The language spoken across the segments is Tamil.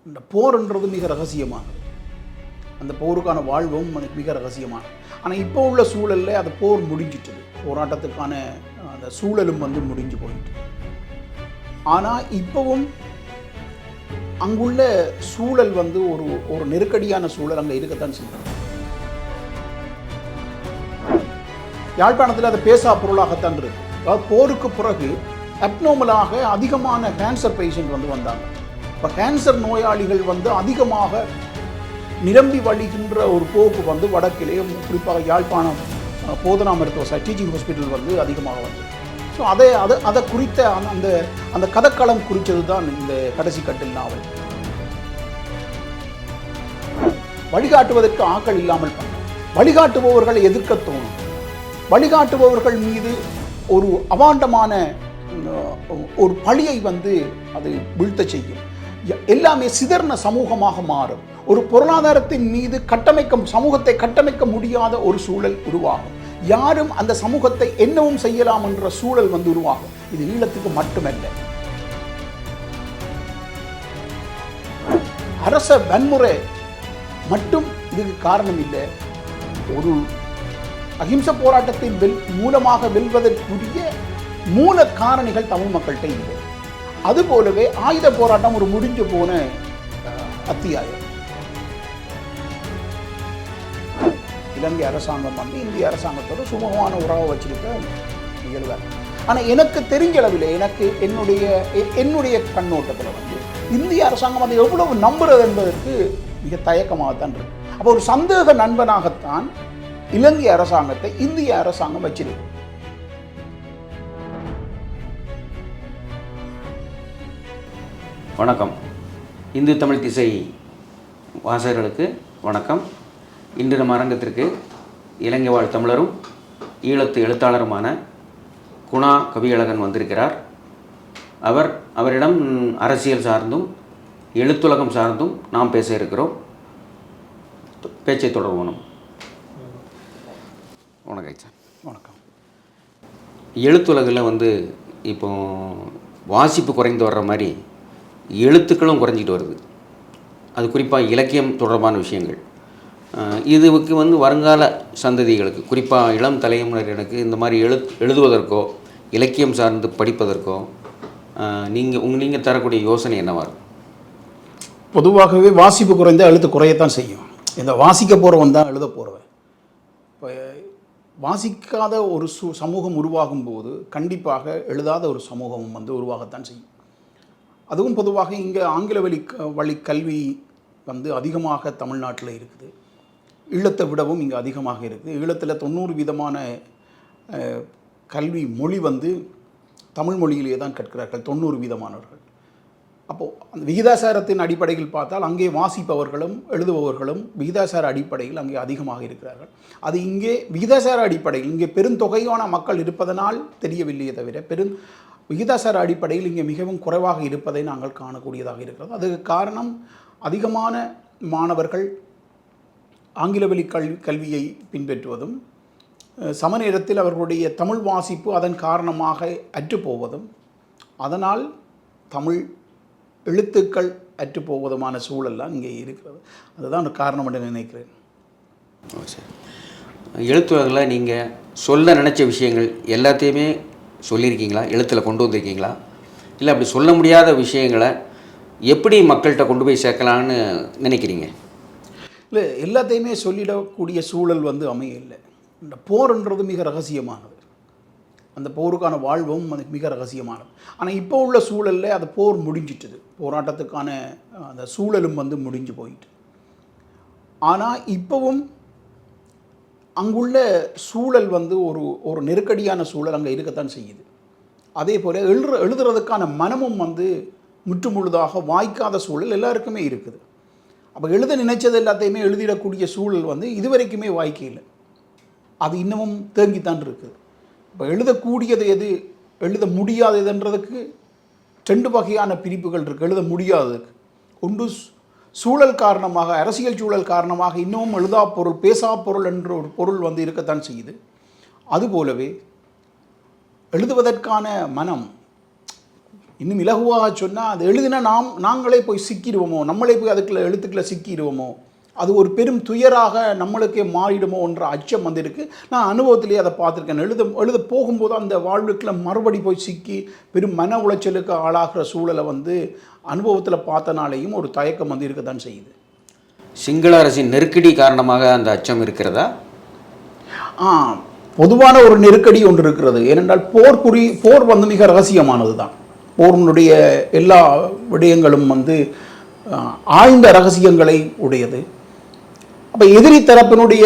இந்த போர்ன்றது மிக ரகசியமானது. அந்த போருக்கான வாழ்வும் மிக ரகசியமானது. ஆனால் இப்போ உள்ள சூழலில் அது போர் முடிஞ்சிட்டுது. போராட்டத்துக்கான அந்த சூழலும் முடிஞ்சு போயிட்டு. ஆனால் இப்போவும் அங்குள்ள சூழல் ஒரு ஒரு நெருக்கடியான சூழல் அங்கே இருக்கத்தான் செய்யும். யாழ்ப்பாணத்தில் அது பேசா பொருளாகத்தான் இருக்கு. அதாவது போருக்கு பிறகு அப்நார்மலாக அதிகமான கேன்சர் பேஷண்ட் வந்தாங்க. இப்போ கேன்சர் நோயாளிகள் அதிகமாக நிரம்பி வழிகின்ற ஒரு போக்கு வடக்கிலே, குறிப்பாக யாழ்ப்பாணம் போதனா மருத்துவ டீச்சிங் ஹாஸ்பிட்டல் அதிகமாக வந்து. ஸோ அதை குறித்த அந்த அந்த கதக்களம் குறித்தது தான் இந்த கடைசி கட்டில் நாவல். வழிகாட்டுவதற்கு ஆக்கள் இல்லாமல் பண்ண, வழிகாட்டுபவர்களை எதிர்க்க தோணும். வழிகாட்டுபவர்கள் மீது ஒரு அவாண்டமான ஒரு பழியை அது வீழ்த்த செய்யும். எல்லாமே சிதறின சமூகமாக மாறும். ஒரு பொருளாதாரத்தின் மீது சமூகத்தை கட்டமைக்க முடியாத ஒரு சூழல் உருவாகும். யாரும் அந்த சமூகத்தை என்னவும் செய்யலாம் என்ற சூழல் உருவாகும். இது ஈழத்துக்கு மட்டுமல்ல. அரச வன்முறை மட்டும் இதுக்கு காரணம் இல்லை. ஒரு அகிம்ச போராட்டத்தின் மூலமாக வெல்வதற்குரிய மூல காரணிகள் தமிழ் மக்கள்கிட்ட இல்லை. அதுபோலவே ஆயுத போராட்டம் ஒரு முடிஞ்சு போன அத்தியாயம். இலங்கை அரசாங்கம் இந்திய அரசாங்கத்தோட சுமூகமான உறவை வச்சிருக்க நிகழ்வார். ஆனால் எனக்கு தெரிஞ்ச அளவில், எனக்கு என்னுடைய கண்ணோட்டத்தில் இந்திய அரசாங்கம் அதை எவ்வளவு நம்புறது என்பதற்கு மிக தயக்கமாகத்தான் இருக்கு. அப்போ ஒரு சந்தேக நண்பனாகத்தான் இலங்கை அரசாங்கத்தை இந்திய அரசாங்கம் வச்சிருக்கு. வணக்கம். இந்து தமிழ் திசை வாசகர்களுக்கு வணக்கம். இன்று நம்ம அரங்கத்திற்கு இலங்கை வாழ் தமிழரும் ஈழத்து எழுத்தாளருமான குணா கவியழகன் வந்திருக்கிறார். அவரிடம் அரசியல் சார்ந்தும் எழுத்துலகம் சார்ந்தும் நாம் பேச இருக்கிறோம். பேச்சை தொடர்வோம். வணக்கம் சார். வணக்கம். எழுத்துலகில் இப்போ வாசிப்பு குறைந்து வர்ற மாதிரி எழுத்துக்களும் குறைஞ்சிட்டு வருது. அது குறிப்பாக இலக்கியம் தொடர்பான விஷயங்கள். இதுக்கு வருங்கால சந்ததிகளுக்கு, குறிப்பாக இளம் தலைமுறையினருக்கு இந்த மாதிரி எழுதுவதற்கோ இலக்கியம் சார்ந்து படிப்பதற்கோ நீங்கள் தரக்கூடிய யோசனை என்னவா இருக்கும்? பொதுவாகவே வாசிப்பு குறைந்தால் எழுத்து குறையத்தான் செய்யும். இந்த வாசிக்க போகிறவன் தான் எழுத போகிறவன். இப்போ வாசிக்காத ஒரு சமூகம் உருவாகும் போது கண்டிப்பாக எழுதாத ஒரு சமூகம் உருவாகத்தான் செய்யும். அதுவும் பொதுவாக இங்கே ஆங்கில வழி கல்வி அதிகமாக தமிழ்நாட்டில் இருக்குது. ஈழத்தை விடவும் இங்கே அதிகமாக இருக்குது. ஈழத்தில் 90% கல்வி மொழி தமிழ் மொழியிலே தான் கற்கிறார்கள் 90%. அப்போது அந்த விகிதாசாரத்தின் அடிப்படையில் பார்த்தால் அங்கே வாசிப்பவர்களும் எழுதுபவர்களும் விகிதாசார அடிப்படையில் அங்கே அதிகமாக இருக்கிறார்கள். அது இங்கே விகிதாசார அடிப்படையில் இங்கே பெருந்தொகையான மக்கள் இருப்பதனால் தெரியவில்லையே தவிர விகிதாசார அடிப்படையில் இங்கே மிகவும் குறைவாக இருப்பதை நாங்கள் காணக்கூடியதாக இருக்கிறது. அதுக்கு காரணம் அதிகமான மாணவர்கள் ஆங்கில வழி கல்வியை பின்பற்றுவதும், சம நேரத்தில் அவர்களுடைய தமிழ் வாசிப்பு அதன் காரணமாக அற்றுப்போவதும், அதனால் தமிழ் எழுத்துக்கள் அற்றுப்போவதுமான சூழல்லாம் இங்கே இருக்கிறது. அதுதான் ஒரு காரணம் என்று நினைக்கிறேன். சரி. எழுத்துலகில் நீங்கள் சொல்ல நினச்ச விஷயங்கள் எல்லாத்தையுமே சொல்லியிருக்கீங்களா? எழுத்தில் கொண்டு வந்திருக்கீங்களா? இல்லை அப்படி சொல்ல முடியாத விஷயங்களை எப்படி மக்கள்கிட்ட கொண்டு போய் சேர்க்கலான்னு நினைக்கிறீங்க? இல்லை, எல்லாத்தையுமே சொல்லிடக்கூடிய சூழல் அமையலை. இந்த போர்ன்றது மிக ரகசியமானது. அந்த போருக்கான வாழ்வும் மிக ரகசியமானது. ஆனால் இப்போ உள்ள சூழலில் அது போர் முடிஞ்சிட்டுது. போராட்டத்துக்கான அந்த சூழலும் முடிஞ்சு போயிட்டு. ஆனால் இப்போவும் அங்குள்ள சூழல் ஒரு ஒரு நெருக்கடியான சூழல் அங்கே இருக்கத்தான் செய்யுது. அதே போல் எழுதுறதுக்கான மனமும் முற்றுமுழுதாக வாய்க்காத சூழல் எல்லாருக்குமே இருக்குது. அப்போ எழுத நினைச்சது எல்லாத்தையுமே எழுதிடக்கூடிய சூழல் இதுவரைக்குமே வாய்க்கையில். அது இன்னமும் தேங்கித்தான் இருக்குது. இப்போ எழுதக்கூடியது எது, எழுத முடியாததுன்றதுக்கு 2 வகையான பிரிப்புகள் இருக்குது. எழுத முடியாததுக்கு ஒன்று சூழல் காரணமாக, அரசியல் சூழல் காரணமாக இன்னமும் எழுதா பொருள், பேசா பொருள் என்ற ஒரு பொருள் இருக்கத்தான் செய்யுது. அதுபோலவே எழுதுவதற்கான மனம் இன்னும் இலகுவாக சொன்னால் அது எழுதினா நாங்களே போய் சிக்கிடுவோமோ, நம்மளே போய் அதுக்குள்ள எழுத்துக்களை சிக்கிடுவோமோ, அது ஒரு பெரும் துயராக நம்மளுக்கே மாறிடுமோ என்ற அச்சம் வந்திருக்கு. நான் அனுபவத்திலேயே அதை பார்த்துருக்கேன். எழுத போகும்போது அந்த வாழ்வுக்குள்ள மறுபடி போய் சிக்கி பெரும் மன உளைச்சலுக்கு ஆளாகிற சூழலை அனுபவத்தில் பார்த்தனாலேயும் ஒரு தயக்கம் இருக்க தான் செய்யுது. சிங்கள அரசின் நெருக்கடி காரணமாக அந்த அச்சம் இருக்கிறதா? பொதுவான ஒரு நெருக்கடி ஒன்று இருக்கிறது. ஏனென்றால் போர் மிக ரகசியமானது தான். போரினுடைய எல்லா விடயங்களும் ஆழ்ந்த ரகசியங்களை உடையது. அப்போ எதிரி தரப்பினுடைய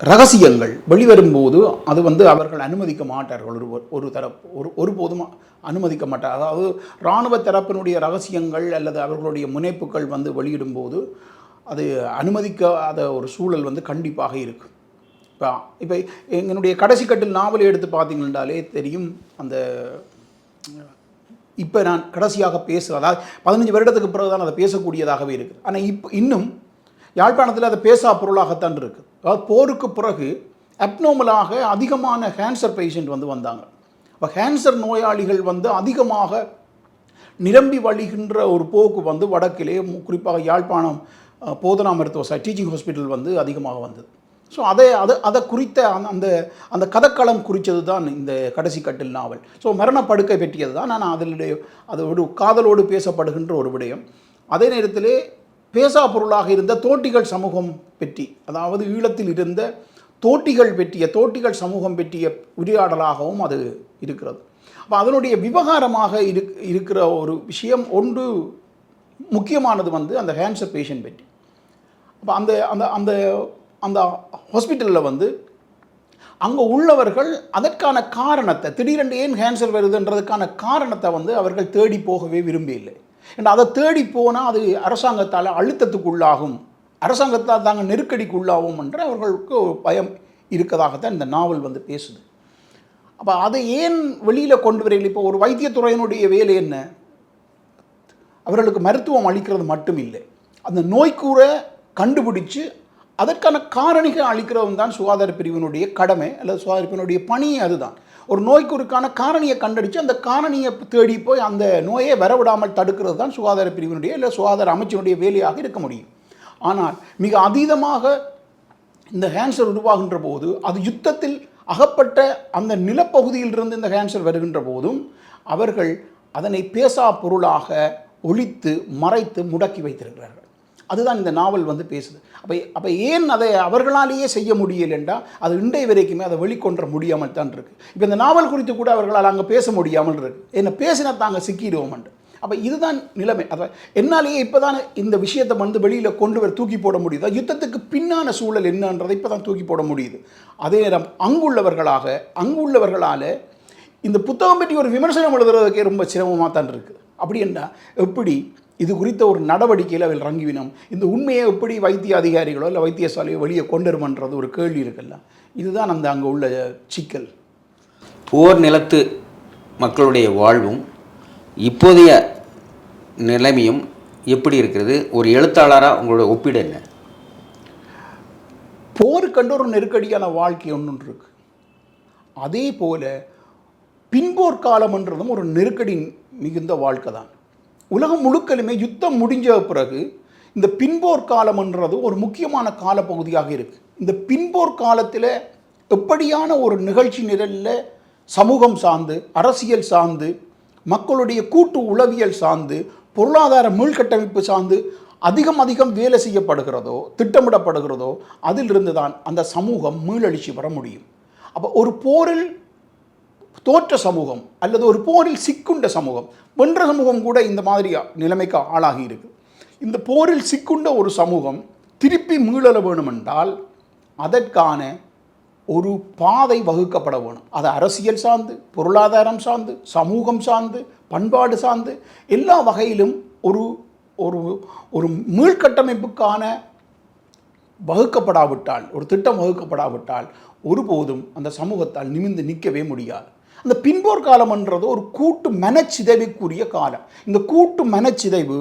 ரகசியங்கள் வெளிவரும்போது அது அவர்கள் அனுமதிக்க மாட்டார்கள். ஒருபோதும் அனுமதிக்க மாட்டார். அதாவது இராணுவ தரப்பினுடைய ரகசியங்கள் அல்லது அவர்களுடைய முனைப்புகள் வெளியிடும்போது அது அனுமதிக்காத ஒரு சூழல் கண்டிப்பாக இருக்கும். இப்போ எங்களுடைய கடைசி கட்டில் நாவலை எடுத்து பார்த்தீங்கன்னாலே தெரியும். அந்த இப்போ நான் கடைசியாக அதாவது 15 வருடத்துக்கு பிறகு தான் அதை பேசக்கூடியதாகவே இருக்குது. ஆனால் இன்னும் யாழ்ப்பாணத்தில் அதை பேசா பொருளாகத்தான் இருக்குது. அதாவது போருக்கு பிறகு அப்நார்மலாக அதிகமான கேன்சர் பேஷண்ட் வந்தாங்க. அப்போ கேன்சர் நோயாளிகள் அதிகமாக நிரம்பி வழிகின்ற ஒரு போக்கு வடக்கிலே, குறிப்பாக யாழ்ப்பாணம் போதனா மருத்துவ டீச்சிங் ஹாஸ்பிட்டல் அதிகமாக வந்தது. ஸோ அதை குறித்த அந்த கதக்களம் குறித்தது தான் இந்த கடைசி கட்டில் நாவல். ஸோ மரணப்படுக்கை பற்றியது தான். நான் அது ஒரு காதலோடு பேசப்படுகின்ற ஒரு விடயம். அதே நேரத்திலே பேசா பொருளாக இருந்த தோட்டிகள் சமூகம் பற்றி, அதாவது ஈழத்தில் இருந்த தோட்டிகள் சமூகம் பற்றிய உரையாடலாகவும் அது இருக்கிறது. அப்போ அதனுடைய விவகாரமாக இருக்கிற ஒரு விஷயம் ஒன்று முக்கியமானது அந்த கேன்சர் பேஷண்ட் பற்றி. அப்போ அந்த அந்த அந்த அந்த ஹாஸ்பிட்டலில் அங்கே உள்ளவர்கள் அதற்கான காரணத்தை, திடீரென்று ஏன் கேன்சர் வருதுன்றதுக்கான காரணத்தை அவர்கள் தேடி போகவே விரும்பவில்லை. ஏன்னா அதை தேடி போனால் அது அரசாங்கத்தால் அழுத்தத்துக்குள்ளாகும், அரசாங்கத்தால் தாங்க நெருக்கடிக்குள்ளாகும் என்ற அவர்களுக்கு ஒரு பயம் இருக்கதாகத்தான் இந்த நாவல் பேசுது. அப்போ அதை ஏன் வெளியில் கொண்டு வரீங்க? இப்போ ஒரு வைத்தியத்துறையினுடைய வேலை என்ன? அவர்களுக்கு மருத்துவம் அளிக்கிறது மட்டும் இல்லை, அந்த நோய்க்கூரை கண்டுபிடிச்சு அதற்கான காரணிகள் அளிக்கிறவன் தான் சுகாதார பிரிவினுடைய கடமை அல்லது சுகாதார பிரிவினுடைய பணியே அதுதான். ஒரு நோய்க்குருக்கான காரணியை கண்டடித்து அந்த காரணியை தேடி போய் அந்த நோயை வரவிடாமல் தடுக்கிறது தான் சுகாதார பிரிவினுடைய இல்லை சுகாதார அமைச்சினுடைய வேலையாக இருக்க முடியும். ஆனால் மிக அதீதமாக இந்த கேன்சர் உருவாகின்ற போது, அது யுத்தத்தில் அகப்பட்ட அந்த நிலப்பகுதியிலிருந்து இந்த கேன்சர் வருகின்ற போதும் அவர்கள் அதனை பேசா பொருளாக ஒழித்து மறைத்து முடக்கி வைத்திருக்கிறார்கள். அதுதான் இந்த நாவல் பேசுது. அப்போ ஏன் அதை அவர்களாலேயே செய்ய முடியலை என்றால் அது இன்றைய வரைக்குமே அதை வெளிக்கொன்ற முடியாமல் தான் இருக்குது. இப்போ இந்த நாவல் குறித்து கூட அவர்களால் அங்கே பேச முடியாமல் இருக்குது. என்ன பேசினா தாங்க சிக்கிடுவோம்ண்டு. அப்போ இதுதான் நிலைமை. அதை என்னாலேயே இப்போ தான் இந்த விஷயத்தை வெளியில் கொண்டு வர தூக்கி போட முடியுது. யுத்தத்துக்கு பின்னான சூழல் என்னன்றதை இப்போ தான் தூக்கி போட முடியுது. அதே நேரம் அங்குள்ளவர்களால் இந்த புத்தகம் பற்றி ஒரு விமர்சனம் எழுதுறதுக்கே ரொம்ப சிரமமாக தான் இருக்குது. அப்படி என்றால் எப்படி இது குறித்த ஒரு நடவடிக்கையில் அவள் இறங்கிவினோம், இந்த உண்மையை எப்படி வைத்திய அதிகாரிகளோ இல்லை வைத்தியசாலையோ வெளியே கொண்டு வருமன்றது ஒரு கேள்வி இருக்குல்ல. இதுதான் அங்கே உள்ள சிக்கல். போர் நிலத்து மக்களுடைய வாழ்வும் இப்போதைய நிலைமையும் எப்படி இருக்கிறது? ஒரு எழுத்தாளராக உங்களோட ஒப்பீடு என்ன? போருக்கண்டு ஒரு நெருக்கடியான வாழ்க்கை ஒன்று இருக்கு. அதே போல பின்போர் காலம்ன்றதும் ஒரு நெருக்கடி மிகுந்த வாழ்க்கை தான். உலகம் முழுக்கலுமே யுத்தம் முடிஞ்ச பிறகு இந்த பின்போர் காலம்ன்றது ஒரு முக்கியமான காலப்பகுதியாக இருக்குது. இந்த பின்போர் காலத்தில் எப்படியான ஒரு நிகழ்ச்சி நிரலில் சமூகம் சார்ந்து, அரசியல் சார்ந்து, மக்களுடைய கூட்டு உளவியல் சார்ந்து, பொருளாதார மீள்கட்டமைப்பு சார்ந்து அதிகம் வேலை செய்யப்படுகிறதோ, திட்டமிடப்படுகிறதோ, அதிலிருந்து தான் அந்த சமூகம் மீளெழுச்சி வர முடியும். அப்போ ஒரு போரில் தோற்ற சமூகம் அல்லது ஒரு போரில் சிக்குண்ட சமூகம், வென்ற சமூகம் கூட இந்த மாதிரி நிலைமைக்கு ஆளாகி இருக்கு. இந்த போரில் சிக்குண்ட ஒரு சமூகம் திருப்பி மீள வேணும் என்றால் அதற்கான ஒரு பாதை வகுக்கப்பட வேணும். அது அரசியல் சார்ந்து, பொருளாதாரம் சார்ந்து, சமூகம் சார்ந்து, பண்பாடு சார்ந்து எல்லா வகையிலும் ஒரு ஒரு ஒரு மீள்கட்டமைப்புக்கான வகுக்கப்படாவிட்டால், ஒரு திட்டம் வகுக்கப்படாவிட்டால் ஒருபோதும் அந்த சமூகத்தால் நிமிர்ந்து நிற்கவே முடியாது. அந்த பின்போர் காலம்ன்றது ஒரு கூட்டு மனச்சிதைவுக்குரிய காலம். இந்த கூட்டு மனச்சிதைவு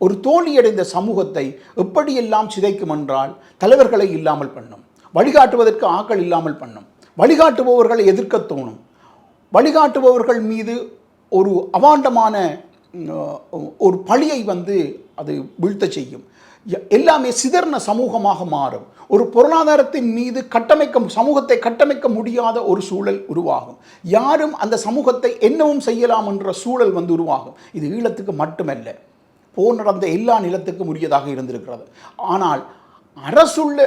ஒரு தோல்வியடைந்த சமூகத்தை எப்படியெல்லாம் சிதைக்கும் என்றால் தலைவர்களை இல்லாமல் பண்ணும், வழிகாட்டுவதற்கு ஆக்கள் இல்லாமல் பண்ணும், வழிகாட்டுபவர்களை எதிர்க்க தோணும், வழிகாட்டுபவர்கள் மீது ஒரு அவாண்டமான ஒரு பழியை வந்து அது வீழ்த்த செய்யும். எல்லாமே சிதறின சமூகமாக மாறும். ஒரு பொருளாதாரத்தின் மீது சமூகத்தை கட்டமைக்க முடியாத ஒரு சூழல் உருவாகும். யாரும் அந்த சமூகத்தை என்னவும் செய்யலாம் என்ற சூழல் வந்து உருவாகும். இது ஈழத்துக்கு மட்டுமல்ல, போர் நடந்த எல்லா நிலத்துக்கும் உரியதாக இருந்திருக்கிறது. ஆனால் அரசுள்ள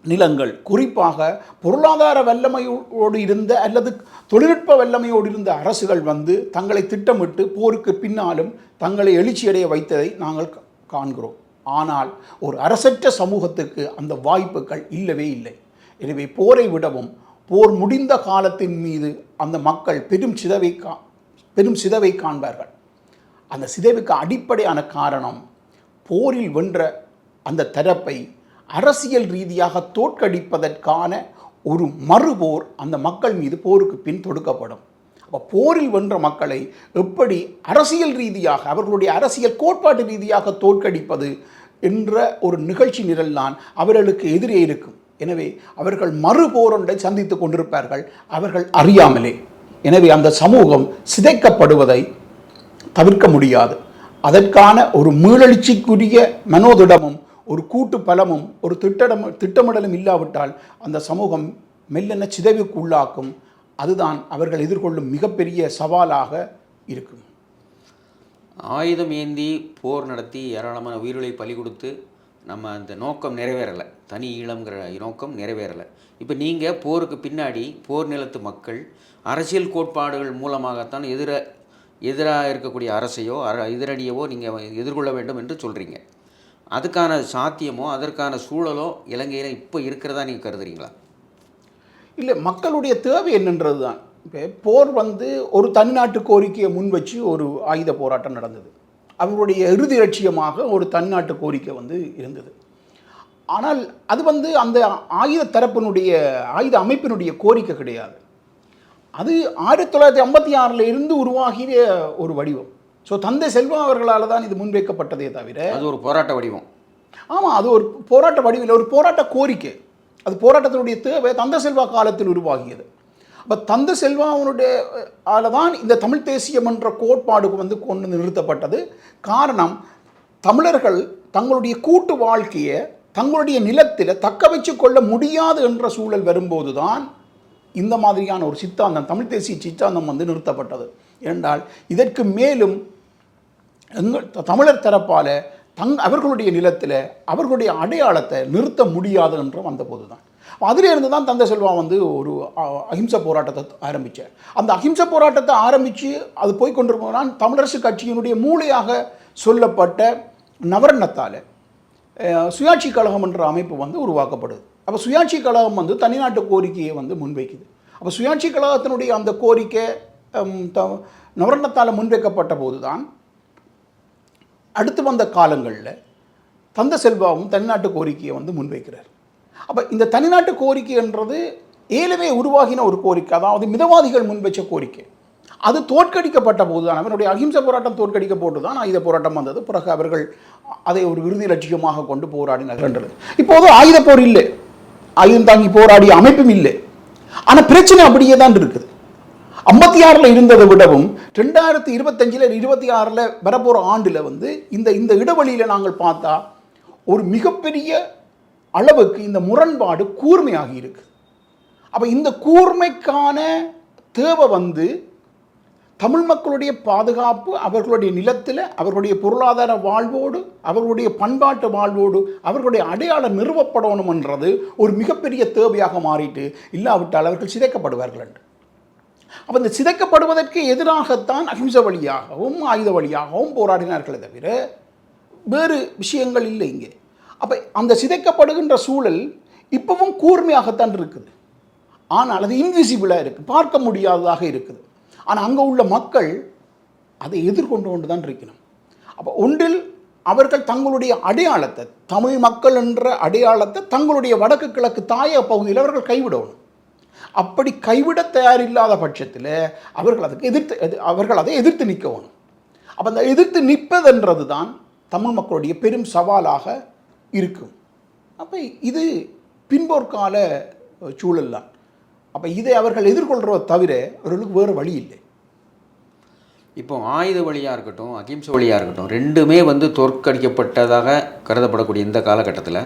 நிலங்கள், குறிப்பாக பொருளாதார வல்லமையோடு இருந்த அல்லது தொழில்நுட்ப வல்லமையோடு இருந்த அரசுகள் வந்து தங்களை திட்டமிட்டு போருக்கு பின்னாலும் தங்களை எழுச்சியடைய வைத்ததை நாங்கள் காண்கிறோம். ஆனால் ஒரு அரசற்ற சமூகத்துக்கு அந்த வாய்ப்புகள் இல்லவே இல்லை. எனவே போரை விடவும் போர் முடிந்த காலத்தின் மீது அந்த மக்கள் பெரும் சிதைவை காண்பார்கள். அந்த சிதைவுக்கு அடிப்படையான காரணம், போரில் வென்ற அந்த தரப்பை அரசியல் ரீதியாக தோற்கடிப்பதற்கான ஒரு மறுபோர் அந்த மக்கள் மீது போருக்கு பின் தொடுக்கப்படும். அப்போ போரில் வென்ற மக்களை எப்படி அரசியல் ரீதியாக, அவர்களுடைய அரசியல் கோட்பாட்டு ரீதியாக தோற்கடிப்பது என்ற ஒரு நிகழ்ச்சி நிரல்தான் அவர்களுக்கு எதிரே இருக்கும். எனவே அவர்கள் மறுபோரொன்றை சந்தித்து கொண்டிருப்பார்கள், அவர்கள் அறியாமலே. எனவே அந்த சமூகம் சிதைக்கப்படுவதை தவிர்க்க முடியாது. அதற்கான ஒரு மீளெழுச்சிக்குரிய மனோதிடமும் ஒரு கூட்டு பலமும் ஒரு திட்டமிடலும் இல்லாவிட்டால் அந்த சமூகம் மெல்லென சிதைவுக்கு உள்ளாக்கும். அதுதான் அவர்கள் எதிர்கொள்ளும் மிகப்பெரிய சவாலாக இருக்கும். ஆயுதம் ஏந்தி போர் நடத்தி ஏராளமான உயிர்களை பலி கொடுத்து நம்ம அந்த நோக்கம் நிறைவேறலை, தனி ஈழம்ங்கிற நோக்கம் நிறைவேறலை. இப்போ நீங்கள் போருக்கு பின்னாடி போர் நிலத்து மக்கள் அரசியல் கோட்பாடுகள் மூலமாகத்தான் எதிராக இருக்கக்கூடிய அரசையோ எதிரணியவோ நீங்கள் எதிர்கொள்ள வேண்டும் என்று சொல்கிறீங்க. அதுக்கான சாத்தியமோ அதற்கான சூழலோ இலங்கையில் இப்போ இருக்கிறதா நீங்கள் கருதுறீங்களா? இல்லை, மக்களுடைய தேவை என்னன்றது தான். இப்போ போர் வந்து ஒரு தனிநாட்டு கோரிக்கையை முன் வச்சு ஒரு ஆயுத போராட்டம் நடந்தது. அவருடைய இறுதி லட்சியமாக ஒரு தனிநாட்டு கோரிக்கை வந்து இருந்தது. ஆனால் அது வந்து அந்த ஆயுத அமைப்பினுடைய கோரிக்கை கிடையாது. அது 1956 இருந்து உருவாகிய ஒரு வடிவம். ஸோ தந்தை செல்வா அவர்களால் தான் இது முன்வைக்கப்பட்டதே தவிர அது ஒரு போராட்ட வடிவம். ஆமாம், அது ஒரு போராட்ட வடிவில் ஒரு போராட்ட கோரிக்கை. அது போராட்டத்தினுடைய தேவை தந்தை செல்வா காலத்தில் உருவாகியது. அப்போ தந்தை செல்வாவுடைய தான் இந்த தமிழ் தேசியம் என்ற கோட்பாடுக்கு வந்து கொண்டு நிறுத்தப்பட்டது. காரணம், தமிழர்கள் தங்களுடைய கூட்டு வாழ்க்கையை தங்களுடைய நிலத்தில் தக்க வச்சு கொள்ள முடியாது என்ற சூழல் வரும்போது தான் இந்த மாதிரியான ஒரு சித்தாந்தம், தமிழ் தேசிய சித்தாந்தம் வந்து நிறுத்தப்பட்டது. என்றால் இதற்கு மேலும் தமிழர் தரப்பால் அவர்களுடைய நிலத்தில் அவர்களுடைய அடையாளத்தை நிறுத்த முடியாது என்று வந்தபோது தான், அதிலிருந்து தான் தந்தை செல்வா வந்து ஒரு அஹிம்சை போராட்டத்தை ஆரம்பித்தார். அந்த அஹிம்சை போராட்டத்தை ஆரம்பித்து அது போய்கொண்டிருப்பதான் தமிழரசு கட்சியினுடைய மூளையாக சொல்லப்பட்ட நவரண்ணத்தால் சுயாட்சி கழகம் என்ற அமைப்பு வந்து உருவாக்கப்படுது. அப்போ சுயாட்சி கழகம் வந்து தனிநாட்டு கோரிக்கையை வந்து முன்வைக்குது. அப்போ சுயாட்சி கழகத்தினுடைய அந்த கோரிக்கை நவரண்ணத்தால் முன்வைக்கப்பட்ட போது தான் அடுத்து வந்த காலங்களில் தந்தை செல்வாவும் தனிநாட்டு கோரிக்கையை வந்து முன்வைக்கிறார். அப்போ இந்த தனிநாட்டு கோரிக்கை என்றது ஏலவே உருவாகின ஒரு கோரிக்கை, அதாவது மிதவாதிகள் முன்வைச்ச கோரிக்கை. அது தோற்கடிக்கப்பட்ட போது தான், அவருடைய அஹிம்சை போராட்டம் தோற்கடிக்கப்பட்டு தான் ஆயுத போராட்டம் வந்தது. பிறகு அவர்கள் அதை ஒரு இறுதி லட்சியமாக கொண்டு போராடினார்கள். இப்போது ஆயுத போர் இல்லை, ஆயுதம் தாங்கி போராடிய அமைப்பும் இல்லை. ஆனால் பிரச்சனை அப்படியே தான் இருக்குது. 56 இருந்ததை விடவும் 2025 26 வரப்போகிற ஆண்டில் வந்து இந்த இடைவெளியில் நாங்கள் பார்த்தா ஒரு மிகப்பெரிய அளவுக்கு இந்த முரண்பாடு கூர்மையாகி இருக்கு. அப்போ இந்த கூர்மைக்கான தேவை வந்து தமிழ் மக்களுடைய பாதுகாப்பு, அவர்களுடைய நிலத்தில் அவர்களுடைய பொருளாதார வாழ்வோடு அவர்களுடைய பண்பாட்டு வாழ்வோடு அவர்களுடைய அடையாளம் நிறுவப்படணும் என்றது ஒரு மிகப்பெரிய தேவையாக மாறிட்டு, இல்லாவிட்டால் அவர்கள் சிதைக்கப்படுவார்கள் என்று. அப்போ இந்த சிதைக்கப்படுவதற்கு எதிராகத்தான் அஹிம்சை வழியாகவும் ஆயுத வழியாகவும் போராடினார்களே தவிர வேறு விஷயங்கள் இல்லை இங்கே. அப்போ அந்த சிதைக்கப்படுகின்ற சூழல் இப்பவும் கூர்மையாகத்தான் இருக்குது. ஆனால் அது இன்விசிபிளாக இருக்குது, பார்க்க முடியாததாக இருக்குது. ஆனால் அங்கே உள்ள மக்கள் அதை எதிர்கொண்டு கொண்டு தான் இருக்கணும். அப்போ ஒன்றில் அவர்கள் தங்களுடைய அடையாளத்தை, தமிழ் மக்கள் என்ற அடையாளத்தை தங்களுடைய வடக்கு கிழக்கு தாய பகுதியில் அவர்கள் கைவிடணும். அப்படி கைவிட தயாரில்லாத பட்சத்தில் அவர்கள் அதை எதிர்த்து நிற்கணும். அப்போ அந்த எதிர்த்து நிற்பதென்றது தான் தமிழ் மக்களுடைய பெரும் சவாலாக இருக்கும். அப்போ இது பின்போர்க்கால சூழல் தான். அப்போ இதை அவர்கள் எதிர்கொள்கிறத தவிர அவர்களுக்கு வேறு வழி இல்லை. இப்போ ஆயுத வழியாக இருக்கட்டும், அகிம்சை வழியாக இருக்கட்டும், ரெண்டுமே வந்து தோற்கடிக்கப்பட்டதாக கருதப்படக்கூடிய இந்த காலகட்டத்தில்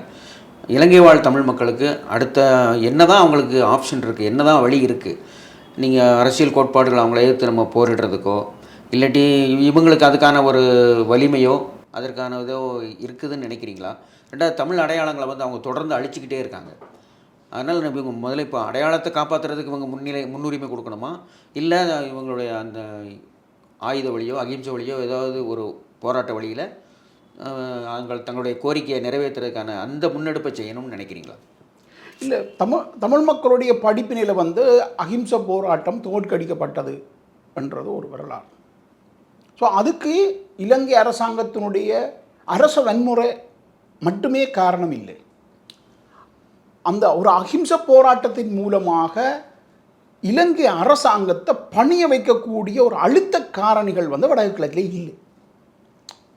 இலங்கை வாழ் தமிழ் மக்களுக்கு அடுத்த என்ன தான் அவங்களுக்கு ஆப்ஷன் இருக்குது, என்ன தான் வழி இருக்குது? நீங்கள் அரசியல் கோட்பாடுகள் அவங்கள எதிர்த்து நம்ம போரிடுறதுக்கோ, இல்லாட்டி இவங்களுக்கு அதுக்கான ஒரு வலிமையோ அதற்கான இதோ இருக்குதுன்னு நினைக்கிறீங்களா? ரெண்டாவது, தமிழ் அடையாளங்களை வந்து அவங்க தொடர்ந்து அழிச்சிக்கிட்டே இருக்காங்க. அதனால் இவங்க முதல்ல இப்போ அடையாளத்தை காப்பாற்றுறதுக்கு இவங்க முன்னுரிமை கொடுக்கணுமா, இல்லை இவங்களுடைய அந்த ஆயுத வழியோ அகிம்சை வழியோ ஏதாவது ஒரு போராட்ட வழியில் தங்களுடைய கோரிக்கையை நிறைவேற்றுறதுக்கான அந்த முன்னெடுப்பை செய்யணும்னு நினைக்கிறீங்களா? இல்லை, தமிழ் மக்களுடைய படிப்பினையில் வந்து அகிம்சை போராட்டம் தோற்கடிக்கப்பட்டது என்றது ஒரு வரலாறு. ஸோ அதுக்கு இலங்கை அரசாங்கத்தினுடைய அரச வன்முறை மட்டுமே காரணம் இல்லை. அந்த ஒரு அகிம்சை போராட்டத்தின் மூலமாக இலங்கை அரசாங்கத்தை பணிய வைக்கக்கூடிய ஒரு அழுத்த காரணிகள் வந்து வடக்கு கிழக்கிலே இல்லை.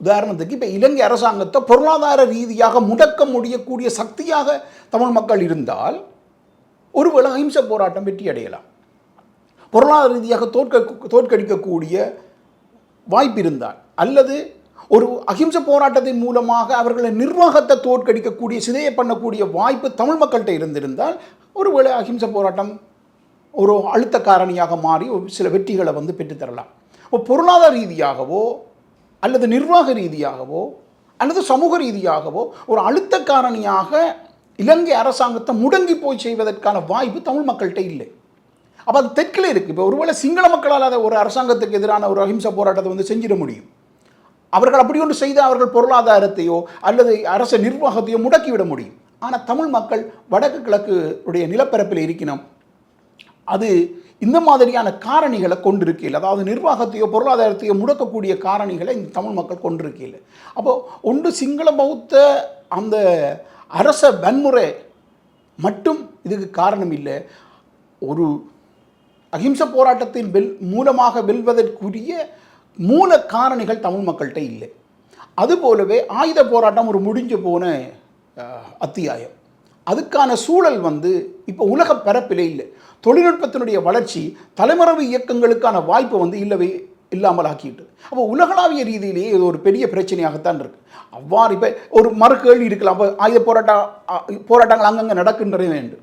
உதாரணத்துக்கு இப்போ இலங்கை அரசாங்கத்தை பொருளாதார ரீதியாக முடக்க முடியக்கூடிய சக்தியாக தமிழ் மக்கள் இருந்தால் ஒருவேளை அகிம்சை போராட்டம் வெற்றி அடையலாம். பொருளாதார ரீதியாக தோற்கடிக்கக்கூடிய வாய்ப்பு இருந்தால், அல்லது ஒரு அகிம்சை போராட்டத்தின் மூலமாக அவர்களை நிர்வாகத்தை தோற்கடிக்கக்கூடிய சிதைய பண்ணக்கூடிய வாய்ப்பு தமிழ் மக்கள்கிட்ட இருந்திருந்தால் ஒருவேளை அகிம்சை போராட்டம் ஒரு அழுத்த காரணியாக மாறி சில வெற்றிகளை வந்து பெற்றுத்தரலாம். பொருளாதார ரீதியாகவோ அல்லது நிர்வாக ரீதியாகவோ அல்லது சமூக ரீதியாகவோ ஒரு அழுத்த காரணியாக இலங்கை அரசாங்கத்தை முடங்கி போய் செய்வதற்கான வாய்ப்பு தமிழ் மக்கள்கிட்ட இல்லை. அப்போ அது தெற்கில் இருக்குது. இப்போ ஒருவேளை சிங்கள மக்களால் அதை ஒரு அரசாங்கத்துக்கு எதிரான ஒரு அகிம்சை போராட்டத்தை வந்து செஞ்சிட முடியும். அவர்கள் அப்படி ஒன்று செய்து அவர்கள் பொருளாதாரத்தையோ அல்லது அரச நிர்வாகத்தையோ முடக்கிவிட முடியும். ஆனால் தமிழ் மக்கள் வடக்கு கிழக்கு உடைய நிலப்பரப்பில் இருக்கணும், அது இந்த மாதிரியான காரணிகளை கொண்டிருக்கையில், அதாவது நிர்வாகத்தையோ பொருளாதாரத்தையோ முடக்கக்கூடிய காரணிகளை இந்த தமிழ் மக்கள் கொண்டிருக்கையில், அப்போது ஒன்று சிங்கள பௌத்த அந்த அரச வன்முறை மட்டும் இதுக்கு காரணம் இல்லை. ஒரு அகிம்சை போராட்டத்தின் மூலமாக வெல்வதற்குரிய மூல காரணிகள் தமிழ் மக்கள்கிட்ட இல்லை. அதுபோலவே ஆயுத போராட்டம் ஒரு முடிஞ்சு போன அத்தியாயம். அதுக்கான சூழல் வந்து இப்போ உலக பரப்பிலே இல்லை. தொழில்நுட்பத்தினுடைய வளர்ச்சி தலைமறைவு இயக்கங்களுக்கான வாய்ப்பை வந்து இல்லாமல் ஆக்கிட்டு, அப்போ உலகளாவிய ரீதியிலேயே இது ஒரு பெரிய பிரச்சனையாகத்தான் இருக்குது. அவ்வாறு இப்போ ஒரு மறுகேள்வி இருக்கலாம், அப்போ ஆயுத போராட்டங்கள் அங்கங்கே நடக்கின்றன என்று.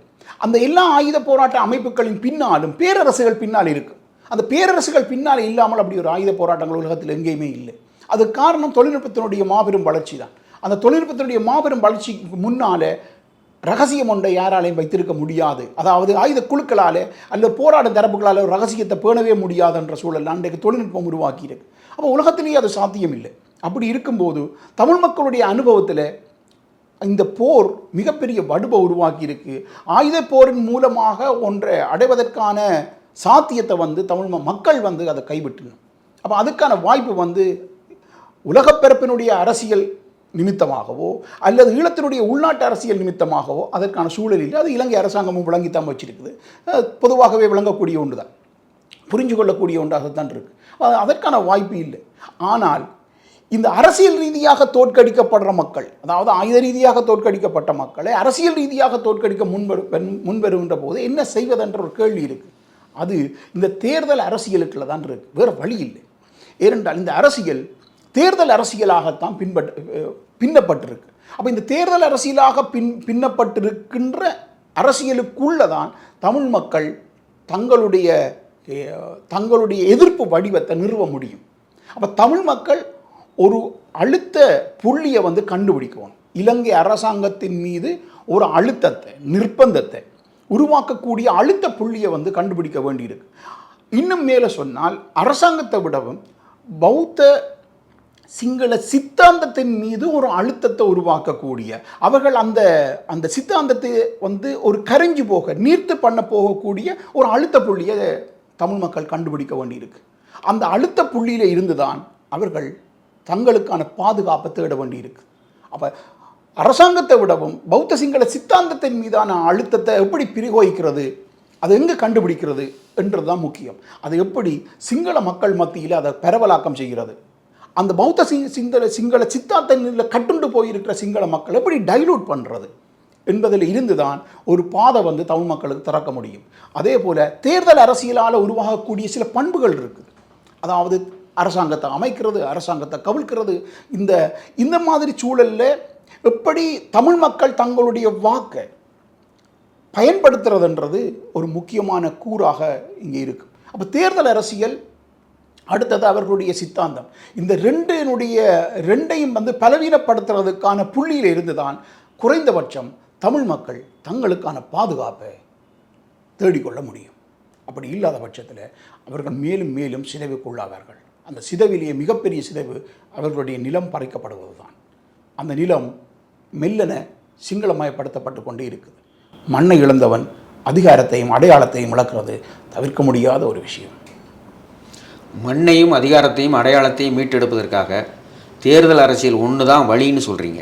அந்த எல்லா ஆயுத போராட்ட அமைப்புகளின் பின்னாலும் பேரரசுகள் பின்னால் இருக்குது. அந்த பேரரசுகள் பின்னால் இல்லாமல் அப்படி ஒரு ஆயுத போராட்டங்கள் உலகத்தில் எங்கேயுமே இல்லை. அது காரணம் தொழில்நுட்பத்தினுடைய மாபெரும் வளர்ச்சி தான். அந்த தொழில்நுட்பத்தினுடைய மாபெரும் வளர்ச்சிக்கு முன்னாலே ரகசியம் ஒன்றை யாராலையும் வைத்திருக்க முடியாது. அதாவது ஆயுத குழுக்களால் அல்லது போராடும் தரப்புகளால் ஒரு ரகசியத்தை பேணவே முடியாதுன்ற சூழல் அன்றைக்கு தொழில்நுட்பம் உருவாக்கியிருக்கு. அப்போ உலகத்திலேயே அது சாத்தியம் இல்லை. அப்படி இருக்கும்போது தமிழ் மக்களுடைய அனுபவத்தில் இந்த போர் மிகப்பெரிய வடுவை உருவாக்கியிருக்கு. ஆயுத போரின் மூலமாக ஒன்றை அடைவதற்கான சாத்தியத்தை வந்து தமிழ் மக்கள் வந்து அதை கைவிட்டணும். அப்போ அதுக்கான வாய்ப்பு வந்து உலகப்பரப்பினுடைய அரசியல் நிமித்தமாகவோ அல்லது ஈழத்தினுடைய உள்நாட்டு அரசியல் நிமித்தமாகவோ அதற்கான சூழலில் அது இலங்கை அரசாங்கமும் விளங்கித்தான் வச்சிருக்குது. பொதுவாகவே விளங்கக்கூடிய ஒன்று தான், புரிஞ்சு கொள்ளக்கூடிய ஒன்றாகத்தான் இருக்குது. அதற்கான வாய்ப்பு இல்லை. ஆனால் இந்த அரசியல் ரீதியாக தோற்கடிக்கப்படுற மக்கள், அதாவது ஆயுத ரீதியாக தோற்கடிக்கப்பட்ட மக்களை அரசியல் ரீதியாக தோற்கடிக்க முன்வருகின்ற போது என்ன செய்வதென்ற ஒரு கேள்வி இருக்குது. அது இந்த தேர்தல் அரசியலுக்குள்ள தான் இருக்குது, வேறு வழி இல்லை. ஏனென்றால் இந்த அரசியல் தேர்தல் அரசியலாகத்தான் பின்னப்பட்டிருக்கு. அப்போ இந்த தேர்தல் அரசியலாக பின்னப்பட்டிருக்கின்ற அரசியலுக்குள்ள தான் தமிழ் மக்கள் தங்களுடைய எதிர்ப்பு வடிவத்தை நிறுவ முடியும். அப்போ தமிழ் மக்கள் ஒரு அழுத்த புள்ளியை வந்து கண்டுபிடிக்கணும். இலங்கை அரசாங்கத்தின் மீது ஒரு அழுத்தத்தை, நிர்பந்தத்தை உருவாக்கக்கூடிய அழுத்த புள்ளியை வந்து கண்டுபிடிக்க வேண்டியிருக்கு. இன்னும் மேலே சொன்னால் அரசாங்கத்தை விடவும் பௌத்த சிங்கள சித்தாந்தத்தின் மீது ஒரு அழுத்தத்தை உருவாக்கக்கூடிய, அவர்கள் அந்த சித்தாந்தத்தை வந்து ஒரு கரைஞ்சி போக நீர்த்து பண்ண போகக்கூடிய ஒரு அழுத்த புள்ளியை தமிழ் மக்கள் கண்டுபிடிக்க வேண்டியிருக்கு. அந்த அழுத்த புள்ளியில் இருந்துதான் அவர்கள் தங்களுக்கான பாதுகாப்பை தேட வேண்டியிருக்கு. அப்போ அரசாங்கத்தை விடவும் பௌத்த சிங்கள சித்தாந்தத்தின் மீதான அழுத்தத்தை எப்படி பிரயோகிக்கிறது, அதை எங்கே கண்டுபிடிக்கிறது என்றது தான் முக்கியம். அதை எப்படி சிங்கள மக்கள் மத்தியில் அதை பரவலாக்கம் செய்கிறது, அந்த பௌத்த சிங்கள சித்தாந்தத்தில் கட்டுண்டு போயிருக்கிற சிங்கள மக்கள் எப்படி டைலூட் பண்ணுறது என்பதில் இருந்து தான் ஒரு பாதை வந்து தமிழ் மக்களுக்கு திறக்க முடியும். அதே போல் தேர்தல் அரசியலால் உருவாகக்கூடிய சில பண்புகள் இருக்குது. அதாவது அரசாங்கத்தை அமைக்கிறது, அரசாங்கத்தை கவிழ்க்கிறது. இந்த இந்த மாதிரி சூழலில் எப்படி தமிழ் மக்கள் தங்களுடைய வாக்கை பயன்படுத்துறதுன்றது ஒரு முக்கியமான கூறாக இங்கே இருக்கு. அப்போ தேர்தல் அரசியல், அடுத்தது அவர்களுடைய சித்தாந்தம், இந்த ரெண்டையும் பலவீனப்படுத்துறதுக்கான புள்ளியில் இருந்து தான் குறைந்தபட்சம் தமிழ் மக்கள் தங்களுக்கான பாதுகாப்பை தேடிக்கொள்ள முடியும். அப்படி இல்லாத பட்சத்தில் அவர்கள் மேலும் மேலும் சிதைவுக்குள்ளாவார்கள். அந்த சிதைவிலேயே மிகப்பெரிய சிதைவு அவர்களுடைய நிலம் பறிக்கப்படுவது தான். அந்த நிலம் மெல்லன சிங்களமயப்படுத்தப்பட்டு கொண்டே இருக்குது. மண்ணை இழந்தவன் அதிகாரத்தையும் அடையாளத்தையும் இழக்கிறது தவிர்க்க முடியாத ஒரு விஷயம். மண்ணையும் அதிகாரத்தையும் அடையாளத்தையும் மீட்டெடுப்பதற்காக தேர்தல் அரசியல் ஒன்று தான் வழின்னு சொல்கிறீங்க.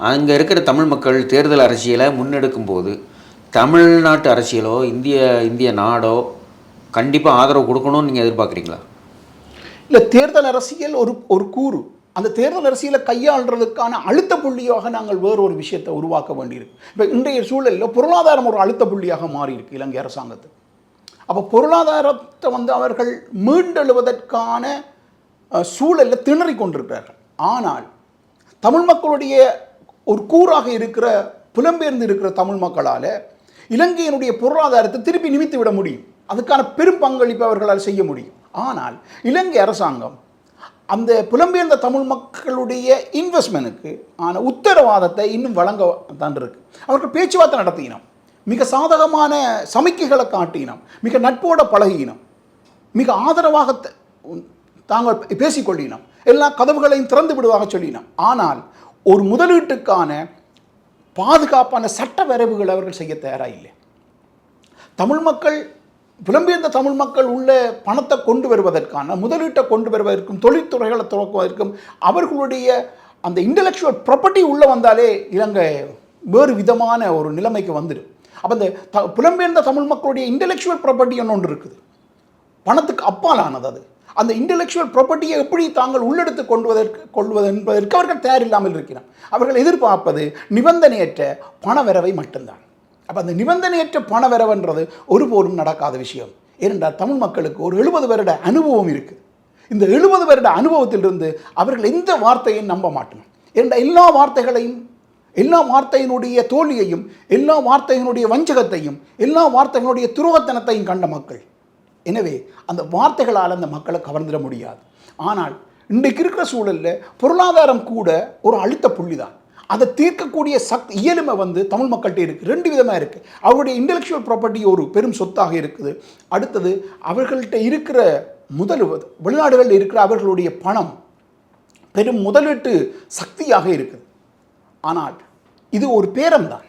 அங்கே இருக்கிற தமிழ் மக்கள் தேர்தல் அரசியலை முன்னெடுக்கும் போது தமிழ்நாட்டு அரசியலோ இந்திய நாடோ கண்டிப்பாக ஆதரவு கொடுக்கணும்னு நீங்கள் எதிர்பார்க்குறீங்களா? இல்லை, தேர்தல் அரசியல் ஒரு கூறு. அந்த தேர்தல் அரசியலை கையாளுறதுக்கான அழுத்த புள்ளியாக நாங்கள் வேறொரு விஷயத்தை உருவாக்க வேண்டியிருக்கு. இப்போ இன்றைய சூழலில் பொருளாதாரம் ஒரு அழுத்த புள்ளியாக மாறி இருக்கு இலங்கை அரசாங்கத்துக்கு. அப்போ பொருளாதாரத்தை அவர்கள் மீண்டெழுவதற்கான சூழலில் திணறி கொண்டிருக்கிறார்கள். ஆனால் தமிழ் மக்களுடைய ஒரு கூறாக இருக்கிற புலம்பெயர்ந்து இருக்கிற தமிழ் மக்களால் இலங்கையினுடைய பொருளாதாரத்தை திருப்பி நிமித்து விட முடியும். அதுக்கான பெரும் பங்களிப்பு அவர்களால் செய்ய முடியும். ஆனால் இலங்கை அரசாங்கம் அந்த புலம்பெயர்ந்த தமிழ் மக்களுடைய இன்வெஸ்ட்மெண்ட்டுக்கு ஆன உத்தரவாதத்தை இன்னும் வழங்க தான் இருக்கு. அவர்கள் பேச்சுவார்த்தை நடத்தினோம், மிக சாதகமான சமிக்கைகளை காட்டினோம், மிக நட்போட பழகினோம், மிக ஆதரவாக தாங்கள் பேசிக்கொள்ளினோம், எல்லா கதவுகளையும் திறந்து விடுவாக சொல்லினோம். ஆனால் ஒரு முதலீட்டுக்கான பாதுகாப்பான சட்ட வரைவுகள் அவர்கள் செய்ய தயாராக இல்லை. தமிழ் மக்கள், புலம்பெயர்ந்த தமிழ் மக்கள் உள்ள பணத்தை கொண்டு வருவதற்கான, முதலீட்டை கொண்டு வருவதற்கும், தொழில்துறைகளை துறக்குவதற்கும் அவர்களுடைய அந்த இன்டலெக்சுவல் ப்ராப்பர்ட்டி உள்ளே வந்தாலே இலங்கை வேறு விதமான ஒரு நிலைமைக்கு வந்துடும். அப்போ அந்த புலம்பெயர்ந்த தமிழ் மக்களுடைய இன்டலெக்சுவல் ப்ராப்பர்ட்டி ஒன்று இருக்குது, பணத்துக்கு அப்பாலானது. அது அந்த இன்டலெக்சுவல் ப்ராப்பர்ட்டியை எப்படி தாங்கள் உள்ளெடுத்து கொள்வது என்பதற்கு அவர்கள் தயாரில்லாமல் இருக்கிறார். அவர்கள் எதிர்பார்ப்பது நிபந்தனையற்ற பணவரவை மட்டும்தான். அப்போ அந்த நிபந்தனையற்ற பணவரவுன்றது ஒருபோதும் நடக்காத விஷயம். ஏனென்றால் தமிழ் மக்களுக்கு ஒரு 70 வருட அனுபவம் இருக்குது. இந்த 70 வருட அனுபவத்திலிருந்து அவர்கள் எந்த வார்த்தையும் நம்ப மாட்டோம். ஏனென்றால் எல்லா வார்த்தையினுடைய தோல்வியையும், எல்லா வார்த்தையினுடைய வஞ்சகத்தையும், எல்லா வார்த்தைகளுடைய துரோகத்தனத்தையும் கண்ட மக்கள். எனவே அந்த வார்த்தைகளால் அந்த மக்களை கவர்ந்துட முடியாது. ஆனால் இன்றைக்கு இருக்கிற சூழலில் பொருளாதாரம் கூட ஒரு அழுத்த புள்ளி தான். அதை தீர்க்கக்கூடிய இயலுமை தமிழ் மக்கள்கிட்ட இருக்குது. 2 விதமாக இருக்குது. அவருடைய இன்டெலெக்சுவல் ப்ராப்பர்ட்டி ஒரு பெரும் சொத்தாக இருக்குது. அடுத்தது அவர்கள்ட்ட இருக்கிற வெளிநாடுகளில் இருக்கிற அவர்களுடைய பணம் பெரும் முதலீட்டு சக்தியாக இருக்குது. ஆனால் இது ஒரு பேரம்தான்.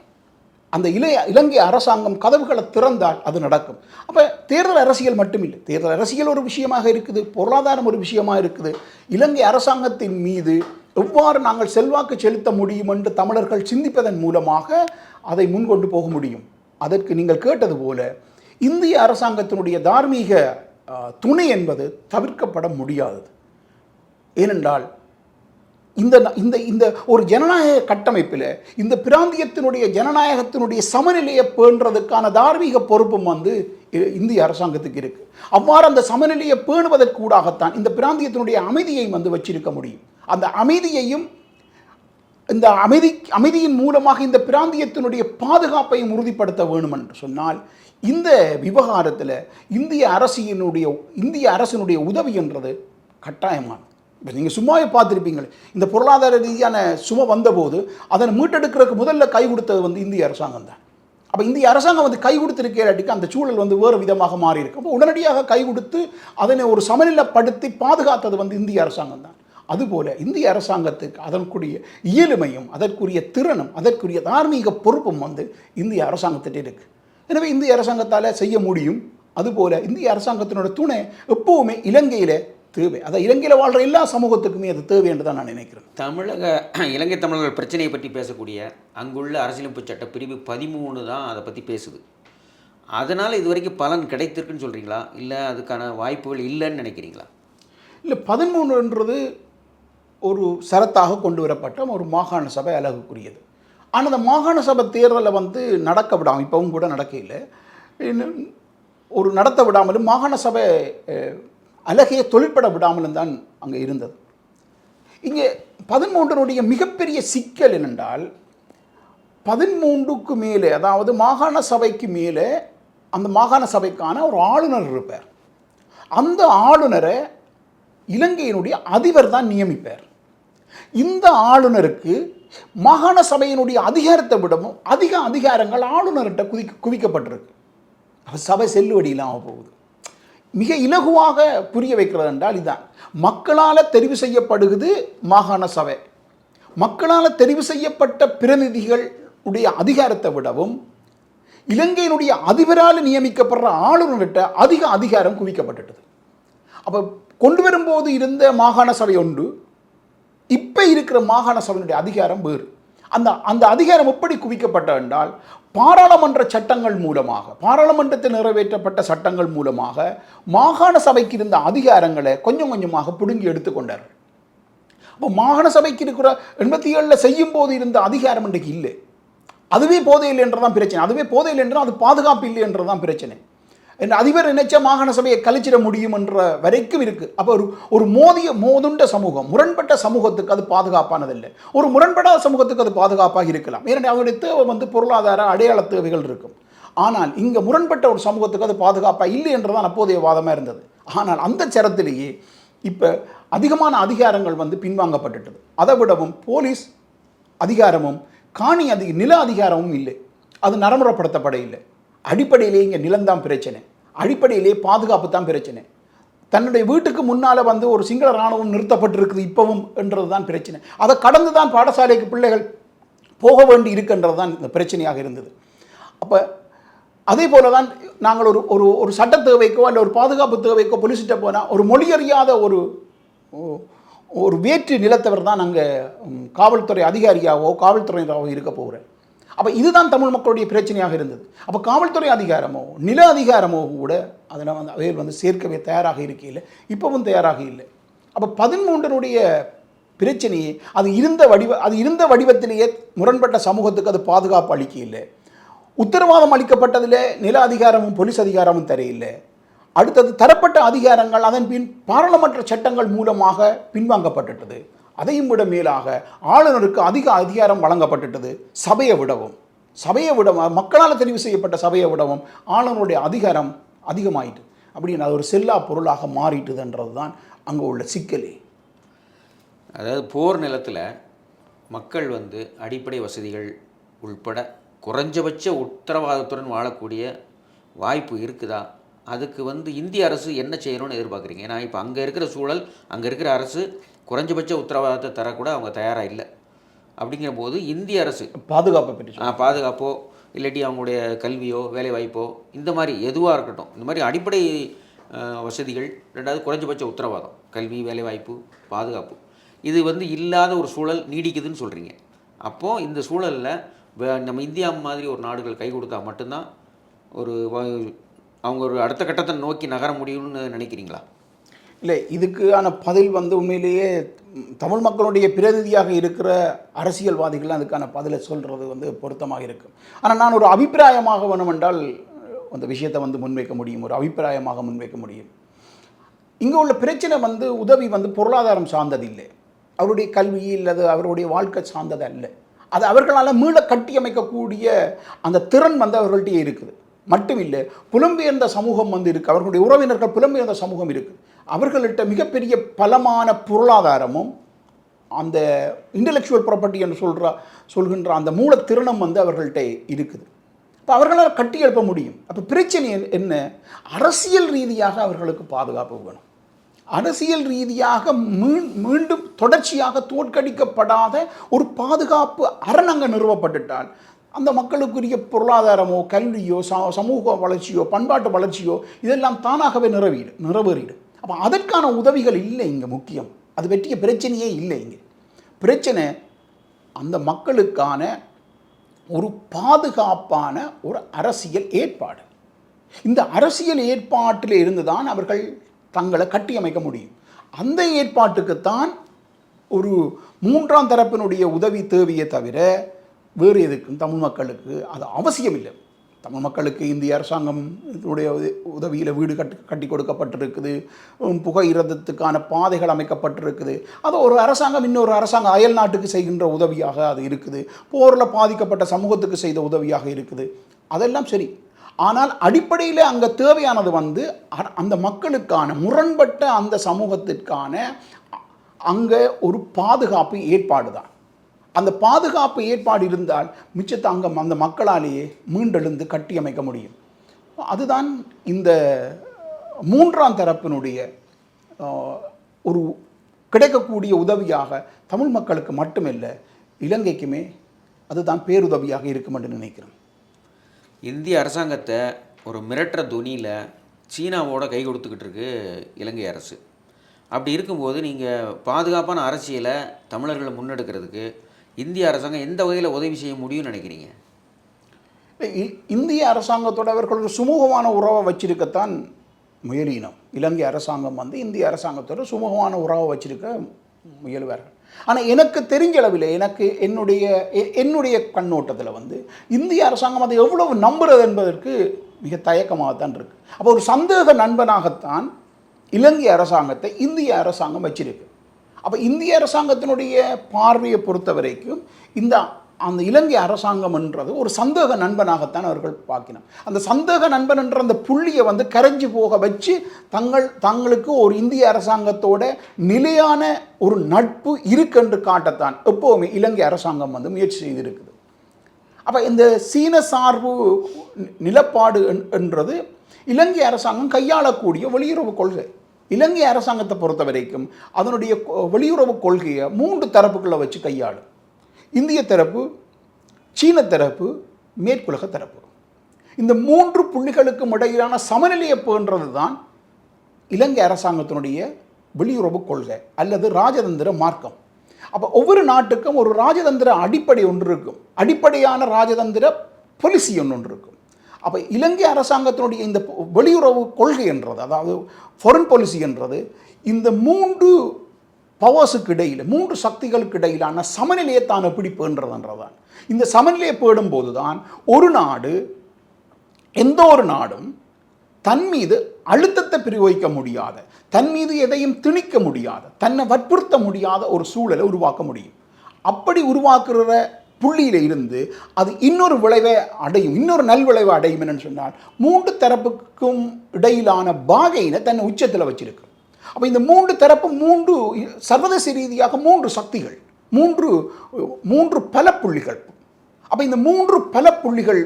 அந்த இலங்கை அரசாங்கம் கதவுகளை திறந்தால் அது நடக்கும். அப்போ தேர்தல் அரசியல் மட்டுமில்லை, தேர்தல் அரசியல் ஒரு விஷயமாக இருக்குது, பொருளாதாரம் ஒரு விஷயமாக இருக்குது. இலங்கை அரசாங்கத்தின் மீது எவ்வாறு நாங்கள் செல்வாக்கு செலுத்த முடியும் என்று தமிழர்கள் சிந்திப்பதன் மூலமாக அதை முன்கொண்டு போக முடியும். அதற்கு நீங்கள் கேட்டது போல இந்திய அரசாங்கத்தினுடைய தார்மீக துணை என்பது தவிர்க்கப்பட முடியாதது. ஏனென்றால் இந்த இந்த இந்த ஒரு ஜனநாயக கட்டமைப்பில் இந்த பிராந்தியத்தினுடைய ஜனநாயகத்தினுடைய சமநிலையை பேணுறதுக்கான தார்மீக பொறுப்பும் இந்திய அரசாங்கத்துக்கு இருக்குது. அவ்வாறு அந்த சமநிலையை பேணுவதற்கூடாகத்தான் இந்த பிராந்தியத்தினுடைய அமைதியை வச்சிருக்க முடியும். அந்த அமைதியையும், இந்த அமைதியின் மூலமாக இந்த பிராந்தியத்தினுடைய பாதுகாப்பையும் உறுதிப்படுத்த வேணும் என்று சொன்னால் இந்த விவகாரத்தில் இந்திய அரசினுடைய உதவி என்றது கட்டாயமானது. இப்போ நீங்கள் சும்மாவே பார்த்துருப்பீங்களே, இந்த பொருளாதார ரீதியான சுமை வந்தபோது அதனை மீட்டெடுக்கிறதுக்கு முதல்ல கை கொடுத்தது இந்திய அரசாங்கம் தான். அப்போ இந்திய அரசாங்கம் கை கொடுத்துருக்கேட்டிக்கு அந்த சூழல் வேறு விதமாக மாறி இருக்கு. அப்போ உடனடியாக கை கொடுத்து அதனை ஒரு சமநிலைப்படுத்தி பாதுகாத்தது இந்திய அரசாங்கம் தான். அதுபோல இந்திய அரசாங்கத்துக்கு அதற்குரிய இயலுமையும், அதற்குரிய திறனும், அதற்குரிய தார்மீக பொறுப்பும் இந்திய அரசாங்கத்திட்ட இருக்குது. எனவே இந்திய அரசாங்கத்தால் செய்ய முடியும். அதுபோல இந்திய அரசாங்கத்தினோட துணை எப்போவுமே இலங்கையில் தேவை. அதான் இலங்கையில் வாழ்கிற எல்லா சமூகத்துக்குமே அது தேவை என்று தான் நான் நினைக்கிறேன். இலங்கை தமிழர்கள் பிரச்சனையை பற்றி பேசக்கூடிய அங்குள்ள அரசியலமைப்பு சட்ட பிரிவு 13 தான் அதை பற்றி பேசுது. அதனால் இது வரைக்கும் பலன் கிடைத்திருக்குன்னு சொல்கிறீங்களா, இல்லை அதுக்கான வாய்ப்புகள் இல்லைன்னு நினைக்கிறீங்களா? இல்லை, 13ன்றது ஒரு சரத்தாக கொண்டு வரப்பட்ட ஒரு மாகாண சபை அழகுக்குரியது. ஆனால் அந்த மாகாண சபை தேர்தலில் நடக்க விடாமல், இப்பவும் கூட நடக்கையில் ஒரு நடத்த விடாமலும் மாகாண சபை அழகையை தொழிற்பட விடாமலும் தான் அங்கே இருந்தது. இங்கே 13னுடைய மிகப்பெரிய சிக்கல் என்னென்றால் 13க்கு மேலே, அதாவது மாகாண சபைக்கு மேலே அந்த மாகாண சபைக்கான ஒரு ஆளுநர் இருப்பார். அந்த ஆளுநரை இலங்கையினுடைய அதிபர் தான் நியமிப்பார். இந்த ஆளுநருக்கு மாகாண சபையினுடைய அதிகாரத்தை விடவும் அதிக அதிகாரங்கள் ஆளுநர்கிட்ட குவிக்கப்பட்டிருக்கு. சபை செல்லுவடி இல்லாமல் போகுது. மிக இலகுவாக புரிய வைக்கிறது என்றால் இதுதான். மக்களால் தெரிவு செய்யப்படுகிறது மாகாண சபை. மக்களால் தெரிவு செய்யப்பட்ட பிரதிநிதிகள் உடைய அதிகாரத்தை விடவும் இலங்கையினுடைய அதிபரால் நியமிக்கப்படுற ஆளுநர்கிட்ட அதிக அதிகாரம் குவிக்கப்பட்டது. அப்போ கொண்டு வரும்போது இருந்த மாகாண சபை ஒன்று, இப்போ இருக்கிற மாகாண சபையினுடைய அதிகாரம் வேறு. அந்த அதிகாரம் எப்படி குவிக்கப்பட்ட என்றால் பாராளுமன்ற சட்டங்கள் மூலமாக, பாராளுமன்றத்தில் நிறைவேற்றப்பட்ட சட்டங்கள் மூலமாக மாகாண சபைக்கு இருந்த அதிகாரங்களை கொஞ்சம் கொஞ்சமாக பிடுங்கி எடுத்துக்கொண்டார். அப்போ மாகாண சபைக்கு இருக்கிற 87 செய்யும் போது இருந்த அதிகாரம் இன்றைக்கு இல்லை. அதுவே போதை இல்லை என்றதான் பிரச்சனை. அதுவே போதை இல்லை என்றால் அது பாதுகாப்பு இல்லை என்றதான் பிரச்சனை. அதிபர் நினைச்ச மாகாண சபையை கழிச்சிட முடியும் என்ற வரைக்கும் இருக்கு. அப்போ ஒரு மோதுண்ட சமூகம், முரண்பட்ட சமூகத்துக்கு அது பாதுகாப்பானதில்லை. ஒரு முரண்படாத சமூகத்துக்கு அது பாதுகாப்பாக இருக்கலாம். ஏனென்றால் அவருடைய தேவை பொருளாதார அடையாள தேவைகள் இருக்கும். ஆனால் இங்கே முரண்பட்ட ஒரு சமூகத்துக்கு அது பாதுகாப்பாக இல்லை என்றதான் அப்போதைய வாதமாக இருந்தது. ஆனால் அந்த சரத்திலேயே இப்போ அதிகமான அதிகாரங்கள் பின்வாங்கப்பட்டுட்டது. அதை விடவும் போலீஸ் அதிகாரமும் நில அதிகாரமும் இல்லை. அது நடைமுறைப்படுத்தப்பட இல்லை. அடிப்படையிலே இங்கே நிலம்தான் பிரச்சனை. அடிப்படையிலே பாதுகாப்பு தான் பிரச்சனை. தன்னுடைய வீட்டுக்கு முன்னால் ஒரு சிங்கள இராணுவம் நிறுத்தப்பட்டிருக்குது இப்பவும் என்றது தான் பிரச்சனை. அதை கடந்து தான் பாடசாலைக்கு பிள்ளைகள் போக வேண்டி இருக்குன்றது தான் இந்த பிரச்சனையாக இருந்தது. அப்போ அதே போல தான் நாங்கள் ஒரு சட்ட தேவைக்கோ அல்ல ஒரு பாதுகாப்பு தேவைக்கோ போலீஸ்கிட்ட போனால் ஒரு மொழியறியாத ஒரு வேற்று நிலத்தவர் தான் அங்கே காவல்துறை அதிகாரியாகவோ காவல்துறையினராகவோ இருக்க போகிறேன். அப்போ இதுதான் தமிழ் மக்களுடைய பிரச்சனையாக இருந்தது. அப்போ காவல்துறை அதிகாரமோ நில அதிகாரமோ கூட அதில் அவையில் சேர்க்கவே தயாராக இருக்கையில் இப்போவும் தயாராக இல்லை. அப்போ 13னுடைய பிரச்சனையே அது இருந்த வடிவத்திலேயே முரண்பட்ட சமூகத்துக்கு அது பாதுகாப்பு அளிக்க இல்லை. உத்தரவாதம் அளிக்கப்பட்டதில் நில அதிகாரமும் போலீஸ் அதிகாரமும் தரையில்லை. அடுத்தது தரப்பட்ட அதிகாரங்கள் அதன் பின் பாராளுமன்ற சட்டங்கள் மூலமாக பின்வாங்கப்பட்டது. அதையும் விட மேலாக ஆளுநருக்கு அதிக அதிகாரம் வழங்கப்பட்டது. சபையை விடவும் மக்களால் தெரிவு செய்யப்பட்ட சபையை விடவும் ஆளுநருடைய அதிகாரம் அதிகமாயிட்டு. அப்படின்னு அது ஒரு செல்லா பொருளாக மாறிட்டுதுன்றது தான் அங்கே உள்ள சிக்கலே. அதாவது போர் நிலத்தில் மக்கள் அடிப்படை வசதிகள் உள்பட குறைஞ்சபட்ச உத்தரவாதத்துடன் வாழக்கூடிய வாய்ப்பு இருக்குதா? அதுக்கு இந்திய அரசு என்ன செய்யணும்னு எதிர்பார்க்குறீங்க? ஏன்னா இப்போ அங்கே இருக்கிற சூழல், அங்கே இருக்கிற அரசு குறைஞ்சபட்ச உத்தரவாதத்தை தரக்கூட அவங்க தயாராக இல்லை. அப்படிங்கிற போது இந்திய அரசு பாதுகாப்பை பற்றி பாதுகாப்போ இல்லாட்டி அவங்களுடைய கல்வியோ வேலைவாய்ப்போ இந்த மாதிரி எதுவாக இருக்கட்டும், இந்த மாதிரி அடிப்படை வசதிகள், ரெண்டாவது குறைஞ்சபட்ச உத்தரவாதம், கல்வி வேலைவாய்ப்பு பாதுகாப்பு, இது இல்லாத ஒரு சூழல் நீடிக்குதுன்னு சொல்கிறீங்க. அப்போது இந்த சூழலில் நம்ம இந்தியா மாதிரி ஒரு நாடுகள் கை கொடுத்தா மட்டும்தான் அவங்க ஒரு அடுத்த கட்டத்தை நோக்கி நகர முடியும்னு நினைக்கிறீங்களா? இல்லை, இதுக்கான பதில் உண்மையிலேயே தமிழ் மக்களுடைய பிரதிநிதியாக இருக்கிற அரசியல்வாதிகள் அதுக்கான பதிலை சொல்கிறது பொருத்தமாக இருக்கும். ஆனால் நான் ஒரு அபிப்பிராயமாக வேணுமென்றால் அந்த விஷயத்தை முன்வைக்க முடியும். ஒரு அபிப்பிராயமாக முன்வைக்க முடியும். இங்கே உள்ள பிரச்சனை உதவி பொருளாதாரம் சார்ந்தது இல்லை, அவருடைய கல்வி இல்லது அவருடைய வாழ்க்கை சார்ந்தது அல்ல. அது அவர்களால் மீள கட்டியமைக்கக்கூடிய அந்த திறன் அவர்கள்ட்டே இருக்குது. மட்டும் இல்லை, புலம்பெயர்ந்த சமூகம் இருக்குது, அவர்களுடைய உறவினர்கள் புலம்பெயர்ந்த சமூகம் இருக்குது. அவர்கள்ட்ட மிகப்பெரிய பலமான பொருளாதாரமும் அந்த இன்டலெக்சுவல் ப்ராப்பர்ட்டி என்று சொல்கின்ற அந்த மூலத்திறனும் அவர்கள்ட்ட இருக்குது. இப்போ அவர்களால் கட்டி எழுப்ப முடியும். அப்போ பிரச்சனை என்ன? அரசியல் ரீதியாக அவர்களுக்கு பாதுகாப்பு வேணும். அரசியல் ரீதியாக மீண்டும் தொடர்ச்சியாக தோற்கடிக்கப்படாத ஒரு பாதுகாப்பு அரணங்க நிறுவப்பட்டுட்டால் அந்த மக்களுக்குரிய பொருளாதாரமோ கல்வியோ சமூக வளர்ச்சியோ பண்பாட்டு வளர்ச்சியோ இதெல்லாம் தானாகவே நிறைவேறிடும். அப்போ அதற்கான உதவிகள் இல்லை இங்கே முக்கியம். அது வெற்றிய பிரச்சனையே இல்லை. இங்கே பிரச்சனை அந்த மக்களுக்கான ஒரு பாதுகாப்பான ஒரு அரசியல் ஏற்பாடு. இந்த அரசியல் ஏற்பாட்டில் இருந்து தான் அவர்கள் தங்களை கட்டியமைக்க முடியும். அந்த ஏற்பாட்டுக்குத்தான் ஒரு மூன்றாம் தரப்பினுடைய உதவி தேவையே தவிர வேறு எதுக்கும் தமிழ் மக்களுக்கு அது அவசியம் இல்லை. தமிழ் மக்களுக்கு இந்திய அரசாங்கம் இதனுடைய உதவியில் வீடு கட்டி கொடுக்கப்பட்டிருக்குது, புகையிரதத்துக்கான பாதைகள் அமைக்கப்பட்டிருக்குது. அது ஒரு அரசாங்கம் இன்னொரு அரசாங்கம் அயல் நாட்டுக்கு செய்கின்ற உதவியாக அது இருக்குது. போரில் பாதிக்கப்பட்ட சமூகத்துக்கு செய்த உதவியாக இருக்குது. அதெல்லாம் சரி. ஆனால் அடிப்படையில் அங்கே தேவையானது வந்து அந்த மக்களுக்கான முரண்பட்ட அந்த சமூகத்திற்கான அங்கே ஒரு பாதுகாப்பு ஏற்பாடு தான். அந்த பாதுகாப்பு ஏற்பாடு இருந்தால் மிச்சத்தை அங்கே அந்த மக்களாலேயே மீண்டெழுந்து கட்டியமைக்க முடியும். அதுதான் இந்த மூன்றாம் தரப்பினுடைய ஒரு கிடைக்கக்கூடிய உதவியாக தமிழ் மக்களுக்கு மட்டுமில்லை, இலங்கைக்குமே அதுதான் பேருதவியாக இருக்கும் என்று நினைக்கிறேன். இந்திய அரசாங்கத்தை ஒரு மிரட்டுற துணியில் சீனாவோட கை கொடுத்துக்கிட்டு இருக்கு இலங்கை அரசு. அப்படி இருக்கும்போது நீங்கள் பாதுகாப்பான அரசியலை தமிழர்களை முன்னெடுக்கிறதுக்கு இந்திய அரசாங்கம் எந்த வகையில் உதவி செய்ய முடியும்னு நினைக்கிறீங்க? இந்திய அரசாங்கத்தோட அவர்கள் ஒரு சுமூகமான உறவை வச்சிருக்கத்தான் முயலினோம். இலங்கை அரசாங்கம் வந்து இந்திய அரசாங்கத்தோட சுமூகமான உறவை வச்சிருக்க முயல்வார்கள். ஆனால் எனக்கு தெரிஞ்ச அளவில் எனக்கு என்னுடைய கண்ணோட்டத்தில் வந்து இந்திய அரசாங்கம் அதை எவ்வளவு நம்புறது என்பதற்கு மிக தயக்கமாகத்தான் இருக்குது. அப்போ ஒரு சந்தேக நண்பனாகத்தான் இலங்கை அரசாங்கத்தை இந்திய அரசாங்கம் வச்சிருக்கு. அப்போ இந்திய அரசாங்கத்தினுடைய பார்வையை பொறுத்த வரைக்கும் அந்த இலங்கை அரசாங்கம் என்றது ஒரு சந்தேக நண்பனாகத்தான் அவர்கள் பார்க்கணும். அந்த சந்தேக நண்பன் என்ற அந்த புள்ளியை வந்து கரைஞ்சி போக வச்சு தங்களுக்கு ஒரு இந்திய அரசாங்கத்தோட நிலையான ஒரு நட்பு இருக்குன்னு காட்டத்தான் எப்போவுமே இலங்கை அரசாங்கம் வந்து முயற்சி செய்திருக்குது. அப்போ இந்த சீன சார்பு நிலப்பாடு என்றது இலங்கை அரசாங்கம் கையாளக்கூடிய வெளியுறவு கொள்கை. இலங்கை அரசாங்கத்தை பொறுத்த வரைக்கும் அதனுடைய வெளியுறவு கொள்கையை 3 தரப்புகளை வச்சு கையாளும். இந்திய தரப்பு, சீன தரப்பு, மேற்குலக தரப்பு. இந்த 3 புள்ளிகளுக்கும் இடையிலான சமநிலையை போன்றது தான் இலங்கை அரசாங்கத்தினுடைய வெளியுறவு கொள்கை அல்லது ராஜதந்திர மார்க்கம். அப்போ ஒவ்வொரு நாட்டுக்கும் ஒரு ராஜதந்திர அடிப்படை ஒன்று இருக்கும், அடிப்படையான ராஜதந்திர பாலிசி ஒன்று இருக்கும். அப்போ இலங்கை அரசாங்கத்தினுடைய இந்த வெளியுறவு கொள்கை என்றது, அதாவது ஃபாரின் பாலிசி என்றது, இந்த 3 பவர்ஸுக்கு இடையில் 3 சக்திகளுக்கு இடையிலான சமநிலையை தான் எப்படி பேணுறதுன்றதான். இந்த சமநிலையை பேணும்போது தான் ஒரு நாடு எந்த ஒரு நாடும் தன் மீது அழுத்தத்தை பிரயோகிக்க முடியாத, தன் மீது எதையும் திணிக்க முடியாத, தன்னை வற்புறுத்த முடியாத ஒரு சூழலை உருவாக்க முடியும். அப்படி உருவாக்குற புள்ளியில் இருந்து அது இன்னொரு விளைவை அடையும், இன்னொரு நல்விளைவை அடையும் என்னன்னு சொன்னால் 3 தரப்புக்கும் இடையிலான பாகையினை தன்னை உச்சத்தில் வச்சிருக்கு. அப்போ இந்த 3 தரப்பு 3 சர்வதேச ரீதியாக 3 சக்திகள், 3 பல புள்ளிகள். அப்போ இந்த 3 பல புள்ளிகள்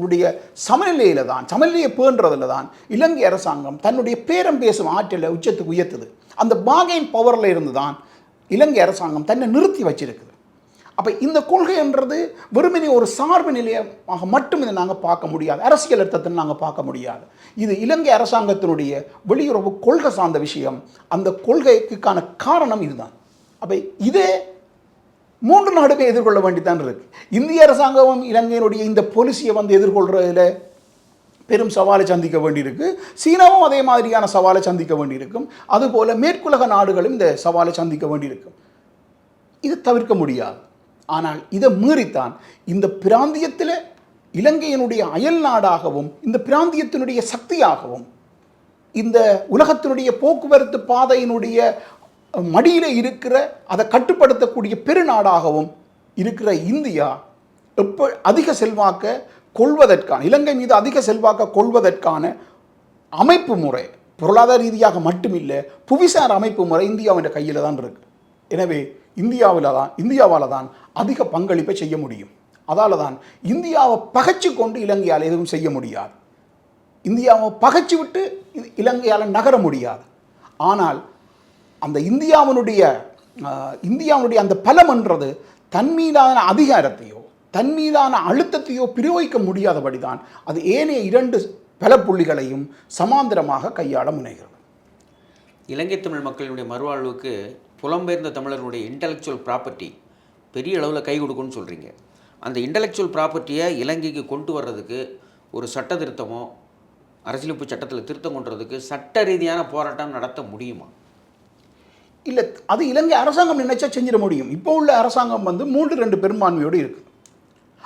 உடைய சமநிலையில் தான், சமநிலையை பேணுறதுல தான் இலங்கை அரசாங்கம் தன்னுடைய பேரம் பேசும் ஆற்றலை உச்சத்துக்கு உயர்த்துது. அந்த பாகையின் பவரில் இருந்து தான் இலங்கை அரசாங்கம் தன்னை நிறுத்தி வச்சிருக்குது. அப்போ இந்த கொள்கை என்றது வெறுமனே ஒரு சார்பு நிலையமாக மட்டும் இதை நாங்கள் பார்க்க முடியாது, அரசியல் அர்த்தத்தில் நாங்கள் பார்க்க முடியாது. இது இலங்கை அரசாங்கத்தினுடைய வெளியுறவு கொள்கை சார்ந்த விஷயம். அந்த கொள்கைக்கான காரணம் இதுதான். அப்போ இதே 3 நாடுமே எதிர்கொள்ள வேண்டித்தான் இருக்கு. இந்திய அரசாங்கமும் இலங்கையினுடைய இந்த பாலிசியை வந்து எதிர்கொள்றதுல பெரும் சவாலை சந்திக்க வேண்டியிருக்கு. சீனாவும் அதே மாதிரியான சவாலை சந்திக்க வேண்டியிருக்கும். அதுபோல மேற்குலக நாடுகளும் இந்த சவாலை சந்திக்க வேண்டியிருக்கும். இது தவிர்க்க முடியாது. ஆனால் இதை மீறித்தான் இந்த பிராந்தியத்தில் இலங்கையினுடைய அயல் நாடாகவும் இந்த பிராந்தியத்தினுடைய சக்தியாகவும் இந்த உலகத்தினுடைய போக்குவரத்து பாதையினுடைய மடியில் இருக்கிற அதை கட்டுப்படுத்தக்கூடிய பெருநாடாகவும் இருக்கிற இந்தியா எப்போ அதிக செல்வாக்க கொள்வதற்கான, இலங்கை மீது அதிக செல்வாக்க கொள்வதற்கான அமைப்பு முறை பொருளாதார ரீதியாக மட்டுமில்லை, புவிசார் அமைப்பு முறை இந்தியாவின் கையில் தான் இருக்கு. எனவே இந்தியாவால் தான் அதிக பங்களிப்பை செய்ய முடியும். அதால் தான் இந்தியாவை பகைச்சு கொண்டு இலங்கையால் எதுவும் செய்ய முடியாது. இந்தியாவை பகைச்சு விட்டு இலங்கையால் நகர முடியாது. ஆனால் அந்த இந்தியாவினுடைய அந்த பலம் என்றது தன் மீதான அதிகாரத்தையோ தன் மீதான அழுத்தத்தையோ பிரயோகிக்க முடியாதபடி தான் அது ஏனைய 2 பலப்புள்ளிகளையும் சமாந்திரமாக கையாள முனைகிறது. இலங்கை தமிழ் மக்களினுடைய மறுவாழ்வுக்கு புலம்பெயர்ந்த தமிழர்களுடைய இன்டெலெக்சுவல் ப்ராப்பர்ட்டி பெரிய அளவில் கை கொடுக்குன்னு சொல்கிறீங்க. அந்த இன்டெலெக்சுவல் ப்ராப்பர்ட்டியை இலங்கைக்கு கொண்டு வர்றதுக்கு ஒரு சட்ட திருத்தமோ அரசியலமைப்பு சட்டத்தில் திருத்தம் கொண்டுறதுக்கு சட்ட ரீதியான போராட்டம் நடத்த முடியுமா? இல்லை, அது இலங்கை அரசாங்கம் நினைச்சா செஞ்சிட முடியும். இப்போ உள்ள அரசாங்கம் வந்து 3-2 பெரும்பான்மையோடு இருக்குது.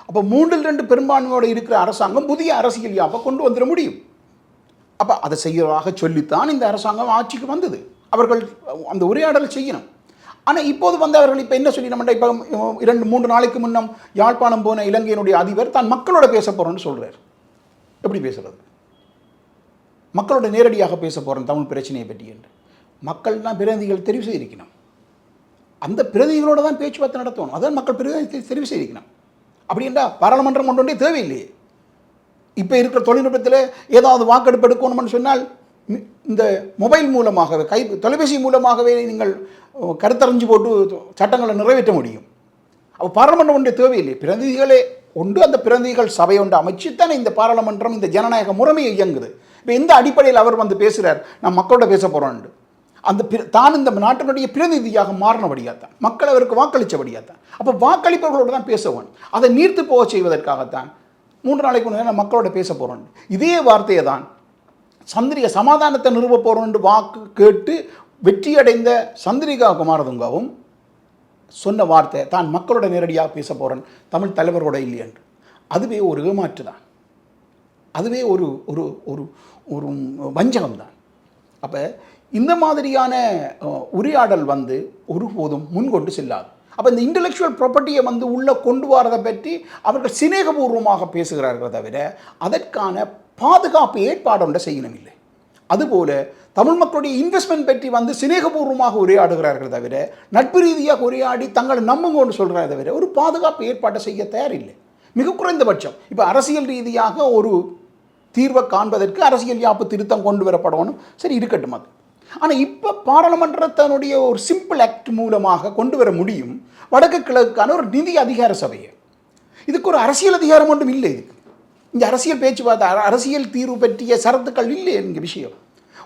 அப்போ 3/2 பெரும்பான்மையோடு இருக்கிற அரசாங்கம் புதிய அரசியல் யாப்பை கொண்டு வந்துட முடியும். அப்போ அதை செய்யறதாக சொல்லித்தான் இந்த அரசாங்கம் ஆட்சிக்கு வந்தது. அவர்கள் அந்த உரையாடலை செய்யணும். ஆனால் இப்போது வந்து அவர்கள் இப்போ என்ன சொல்லி நம்ம இப்போ 2-3 நாளைக்கு முன்னம் யாழ்ப்பாணம் போன இலங்கையினுடைய அதிபர் தான் மக்களோட பேச போகிறோன்னு சொல்கிறார். எப்படி பேசுறது? மக்களோட நேரடியாக பேச போகிறோம் தமிழ் பிரச்சனையை பற்றி என்று. மக்கள் தான் பிரதிநிதிகள் தெரிவு செய்திருக்கணும். அந்த பிரதிநிதிகளோட தான் பேச்சுவார்த்தை நடத்தணும். அதான் மக்கள் பிரதிநிதி தெரிவு செய்திருக்கணும். அப்படி என்றால் பாராளுமன்றம் ஒன்றே தேவையில்லையே. இப்போ இருக்கிற தொழில்நுட்பத்தில் ஏதாவது வாக்கெடுப்பு எடுக்கணும்னு சொன்னால் இந்த மொபைல் மூலமாகவே தொலைபேசி மூலமாகவே நீங்கள் கருத்தறிஞ்சு போட்டு சட்டங்களை நிறைவேற்ற முடியும். அப்போ பாராளுமன்றம் ஒன்றே தேவையில்லை. பிரதிநிதிகளே ஒன்று, அந்த பிரதிநிதிகள் சபை ஒன்று அமைச்சுத்தானே இந்த பாராளுமன்றம் இந்த ஜனநாயக முறைமையை இயங்குது. இப்போ எந்த அடிப்படையில் அவர் வந்து பேசுகிறார், நான் மக்களோட பேச போகிறோன்னு, அந்த தான் இந்த நாட்டினுடைய பிரதிநிதியாக மாறினபடியாத்தான், மக்கள் அவருக்கு வாக்களித்தபடியாத்தான். அப்போ வாக்களிப்பவர்களோடு தான் பேசவன். அதை நீர்த்து போக செய்வதற்காகத்தான் 3 நாளைக்கு முன்னாடி நான் மக்களோட பேச போகிறோம். இதே வார்த்தையை தான் சந்திரிகா சமாதானத்தை நிறுவ போகிறோன்னு வாக்கு கேட்டு வெற்றியடைந்த சந்திரிகா குமாரதுங்காவும் சொன்ன வார்த்தை தான் மக்களோட நேரடியாக பேச போகிறேன், தமிழ் தலைவரோட இல்லையன்று. அதுவே ஒரு ஏமாற்று தான். அதுவே ஒரு ஒரு ஒரு ஒரு வஞ்சகம் தான். அப்போ இந்த மாதிரியான உரையாடல் வந்து ஒருபோதும் முன்கொண்டு செல்லாது. அப்போ இந்த இன்டலெக்சுவல் ப்ராப்பர்ட்டியை வந்து உள்ளே கொண்டு வரதை பற்றி அவர்கள் சிநேகபூர்வமாக பேசுகிறார்கள் தவிர அதற்கான பாதுகாப்பு ஏற்பாடு ஒன்றை செய்யணும் இல்லை. அதுபோல் தமிழ் மக்களுடைய இன்வெஸ்ட்மெண்ட் பற்றி வந்து சிநேகபூர்வமாக உரையாடுகிறார்கள் தவிர நட்பு ரீதியாக உரையாடி தங்களை நம்புங்கன்னு சொல்கிறத தவிர ஒரு பாதுகாப்பு ஏற்பாட்டை செய்ய தயாரில்லை. மிக குறைந்தபட்சம் இப்போ அரசியல் ரீதியாக ஒரு தீர்வை காண்பதற்கு அரசியல் யாப்பு திருத்தம் கொண்டு வரப்படணும், சரி இருக்கட்டும் அது. ஆனால் இப்போ பாராளுமன்றத்தினுடைய ஒரு சிம்பிள் ஆக்ட் மூலமாக கொண்டு வர முடியும் வடக்கு கிழக்குக்கான ஒரு நிதி அதிகார சபையை. இதுக்கு ஒரு அரசியல் அதிகாரம் ஒன்றும் இல்லை. இதுக்கு இந்த அரசியல் பேச்சுவார்த்தை அரசியல் தீர்வு பற்றிய சரத்துக்கள் இல்லை என்கிற விஷயம்.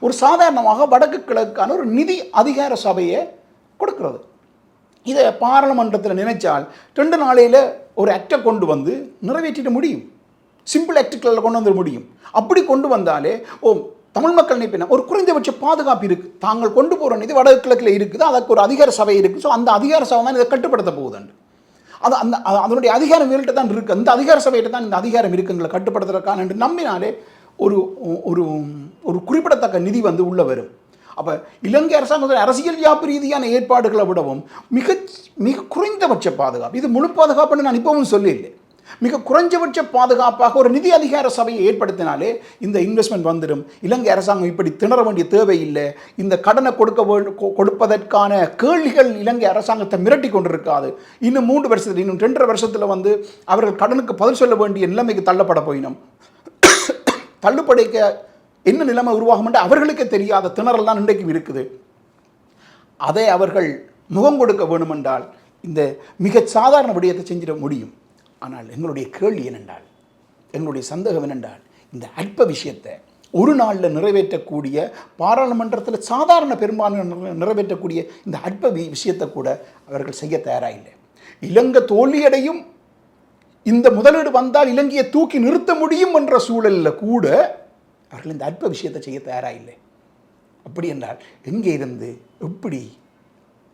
ஒரு சாதாரணமாக வடக்கு கிழக்குக்கான ஒரு நிதி அதிகார சபையை கொடுக்கிறது. இதை பாராளுமன்றத்தில் நினைச்சால் 2 நாளையில் ஒரு ஆக்டை கொண்டு வந்து நிறைவேற்றிட முடியும். சிம்பிள் ஆக்டுகளில் கொண்டு வந்துட முடியும். அப்படி கொண்டு வந்தாலே தமிழ் மக்கள் நினைப்பின ஒரு குறைந்தபட்ச பாதுகாப்பு இருக்குது. தாங்கள் கொண்டு போகிற நிதி வடக்கு கிழக்கில் இருக்குது, அதுக்கு ஒரு அதிகார சபை இருக்குது. ஸோ அந்த அதிகார சபை தான் இதை கட்டுப்படுத்த போகுதுண்டு. அது அந்த அதனுடைய அதிகாரம் இவர்கிட்ட தான் இருக்குது. அந்த அதிகார சபையிட்ட தான் இந்த அதிகாரம் இருக்குங்களை கட்டுப்படுத்துறதுக்கான என்று நம்பினாலே ஒரு ஒரு ஒரு குறிப்பிடத்தக்க நிதி வந்து உள்ளே வரும். அப்போ இலங்கை அரசாங்கத்தில் அரசியல் யாப்பு ரீதியான ஏற்பாடுகளை விடவும் மிக மிக குறைந்தபட்ச பாதுகாப்பு, இது முழு பாதுகாப்புன்னு நான் இப்பவும் சொல்லியில்லை, மிக குறைஞ்சபட்ச பாதுகாப்பாக ஒரு நிதி அதிகார சபையை ஏற்படுத்தினாலே இந்த இன்வெஸ்ட்மெண்ட் வந்துடும். இலங்கை அரசாங்கம் இப்படி திணற வேண்டிய தேவையில்லை. இந்த கடனை கொடுப்பதற்கான கேள்விகள் இலங்கை அரசாங்கத்தை மிரட்டி கொண்டிருக்காது. இன்னும் 3 வருஷத்தில், இன்னும் 2.5 வருஷத்தில் வந்து அவர்கள் கடனுக்கு பதில் சொல்ல வேண்டிய நிலைமைக்கு தள்ளப்பட போயினும். தள்ளுபடிக்க என்ன நிலைமை உருவாகும் என்று அவர்களுக்கே தெரியாத திணறல் தான் இன்றைக்கும் இருக்குது. அதை அவர்கள் முகம் கொடுக்க வேண்டுமென்றால் இந்த மிக சாதாரண விடயத்தை செஞ்சிட முடியும். ஆனால் எங்களுடைய கேள்வி என்னென்றால், எங்களுடைய சந்தேகம் என்னென்றால், இந்த அற்ப விஷயத்தை ஒரு நாளில் நிறைவேற்றக்கூடிய பாராளுமன்றத்தில் சாதாரண பெரும்பான்மை நிறைவேற்றக்கூடிய இந்த அற்ப விஷயத்தை கூட அவர்கள் செய்ய தயாராக இல்லை. இலங்கை தோல்வியடையும், இந்த முதலீடு வந்தால் இலங்கையை தூக்கி நிறுத்த முடியும் என்ற சூழலில் கூட அவர்கள் இந்த அற்ப விஷயத்தை செய்ய தயாராக இல்லை. அப்படி என்றால் எங்கே இருந்து எப்படி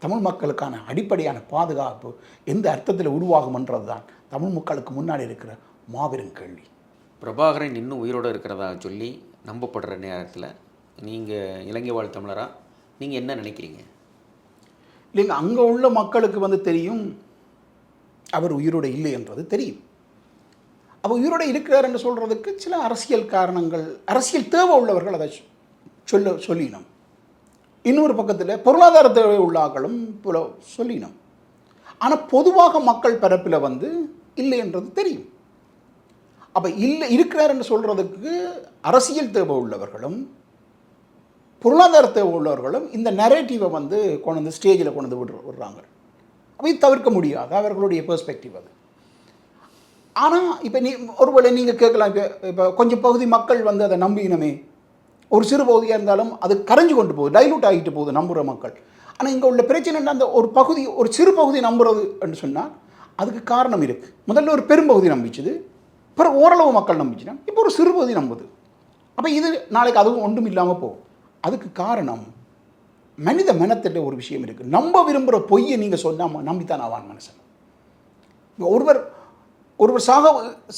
தமிழ் மக்களுக்கான அடிப்படையான பாதுகாப்பு எந்த அர்த்தத்தில் உருவாகும் என்றது தான் தமிழ் மக்களுக்கு முன்னாடி இருக்கிற மாபெரும் கேள்வி. பிரபாகரன் இன்னும் உயிரோடு இருக்கிறதா சொல்லி நம்பப்படுற நேரத்தில் நீங்கள் இலங்கை வாழ் தமிழராக நீங்கள் என்ன நினைக்கிறீங்க? இல்லைங்க, அங்கே உள்ள மக்களுக்கு வந்து தெரியும் அவர் உயிரோடு இல்லை என்றது தெரியும். அவர் உயிரோடு இருக்கிறார் என்று சொல்கிறதுக்கு சில அரசியல் காரணங்கள், அரசியல் தேவை உள்ளவர்கள் அதை சொல்லினோம். இன்னொரு பக்கத்தில் பொருளாதார தேவை உள்ளாக்களும் சொல்லினோம். ஆனால் பொதுவாக மக்கள் பரப்பில் வந்து இல்லை என்றது தெரியும். அப்போ இல்லை இருக்கிறார் என்று சொல்கிறதுக்கு அரசியல் தேவை உள்ளவர்களும் பொருளாதார தேவை உள்ளவர்களும் இந்த நரேட்டிவை வந்து கொண்டு வந்து ஸ்டேஜில் கொண்டு வந்து விடுறாங்க. அப்போ இது தவிர்க்க முடியாது, அவர்களுடைய பெர்ஸ்பெக்டிவ் அது. ஆனால் இப்போ ஒருவேளை நீங்கள் கேட்கலாம், இப்போ கொஞ்சம் பகுதி மக்கள் வந்து அதை நம்பினமே, ஒரு சிறு பகுதியாக இருந்தாலும் அது கரைஞ்சு கொண்டு போகுது, டைலூட் ஆகிட்டு போகுது நம்புகிற மக்கள். ஆனால் இங்கே உள்ள பிரச்சனை அந்த ஒரு பகுதி, ஒரு சிறு பகுதி நம்புறது என்று சொன்னால் அதுக்கு காரணம் இருக்குது. முதல்ல ஒரு பெரும்பகுதி நம்பிச்சுது, பிறகு ஓரளவு மக்கள் நம்பிச்சுனா இப்போ ஒரு சிறு பகுதி நம்புது. அப்போ இது நாளைக்கு அதுவும் ஒன்றும் இல்லாமல் போகும். அதுக்கு காரணம் மனித மனத்திட்ட ஒரு விஷயம் இருக்குது. நம்ப விரும்புகிற பொய்யை நீங்கள் சொன்னால் நம்பித்தான் ஆவான் மனுஷன். ஒருவர் ஒருவர்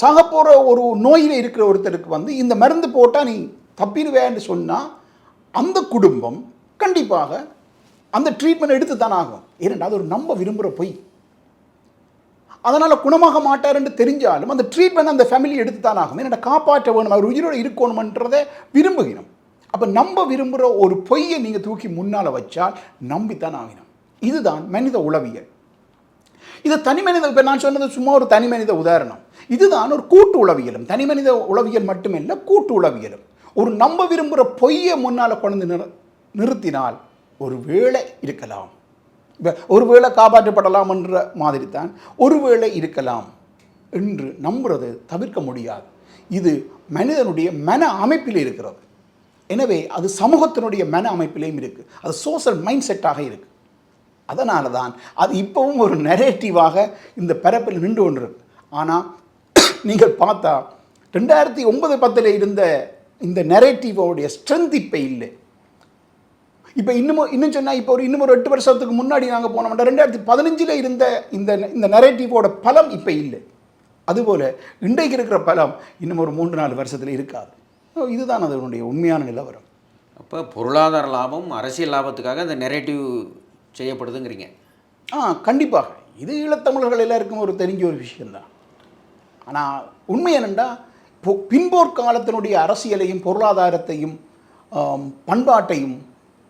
சாக போகிற ஒரு நோயில் இருக்கிற ஒருத்தருக்கு வந்து இந்த மருந்து போட்டால் நீ தப்பிடுவேன்னு சொன்னால் அந்த குடும்பம் கண்டிப்பாக அந்த ட்ரீட்மெண்ட் எடுத்து தான் ஆகும். ஏனென்றால் அது ஒரு நம்ப விரும்புகிற பொய். அதனால் குணமாக மாட்டாருன்னு தெரிஞ்சாலும் அந்த ட்ரீட்மெண்ட் அந்த ஃபேமிலி எடுத்து தான் ஆகும். ஏன்னா காப்பாற்ற வேணும், அவர் உயிரோடு இருக்கணுமன்றதை விரும்புகிறோம். அப்போ நம்ப விரும்புகிற ஒரு பொய்யை நீங்கள் தூக்கி முன்னால் வச்சால் நம்பித்தான் ஆகினோம். இதுதான் மனித உளவியல். இது தனி மனித, இப்போ நான் சொன்னது சும்மா ஒரு தனி மனித உதாரணம். இதுதான் ஒரு கூட்டு உளவியலும். தனி மனித உளவியல் மட்டுமில்லை, கூட்டு உளவியலும். ஒரு நம்ப விரும்புகிற பொய்யை முன்னால் கொண்டு நிறுத்தினால் ஒரு வேளை இருக்கலாம், இப்போ ஒரு வேளை காப்பாற்றப்படலாம் என்ற மாதிரி தான் ஒரு வேளை இருக்கலாம் என்று நம்புறது தவிர்க்க முடியாது. இது மனிதனுடைய மன அமைப்பில் இருக்கிறது. எனவே அது சமூகத்தினுடைய மன அமைப்பிலையும் இருக்குது. அது சோஷியல் மைண்ட் செட்டாக இருக்குது. அதனால தான் அது இப்போவும் ஒரு நெரேட்டிவாக இந்த பரப்பில் நின்று கொண்டு இருக்கு. ஆனால் நீங்கள் பார்த்தா 2009-10 இருந்த இந்த நெரேட்டிவோடைய ஸ்ட்ரென்த் இப்போ இல்லை. இப்போ இன்னும் சொன்னால் இப்போ இன்னும் ஒரு 8 வருஷத்துக்கு முன்னாடி நாங்கள் போனோம், 2015 இருந்த இந்த நெரேட்டிவோட பலம் இப்போ இல்லை. அதுபோல் இன்றைக்கு இருக்கிற பலம் இன்னும் ஒரு 3-4 வருஷத்தில் இருக்காது. இதுதான் அதனுடைய உண்மையான நிலவரம். அப்போ பொருளாதார லாபம், அரசியல் லாபத்துக்காக அந்த நெரேட்டிவ் செய்யப்படுதுங்கிறீங்க? கண்டிப்பாக. இது ஈழத்தமிழர்கள் எல்லாருக்கும் ஒரு தெரிஞ்ச ஒரு விஷயந்தான். ஆனால் உண்மை என்னென்னா, பின்போர் காலத்தினுடைய அரசியலையும் பொருளாதாரத்தையும் பண்பாட்டையும்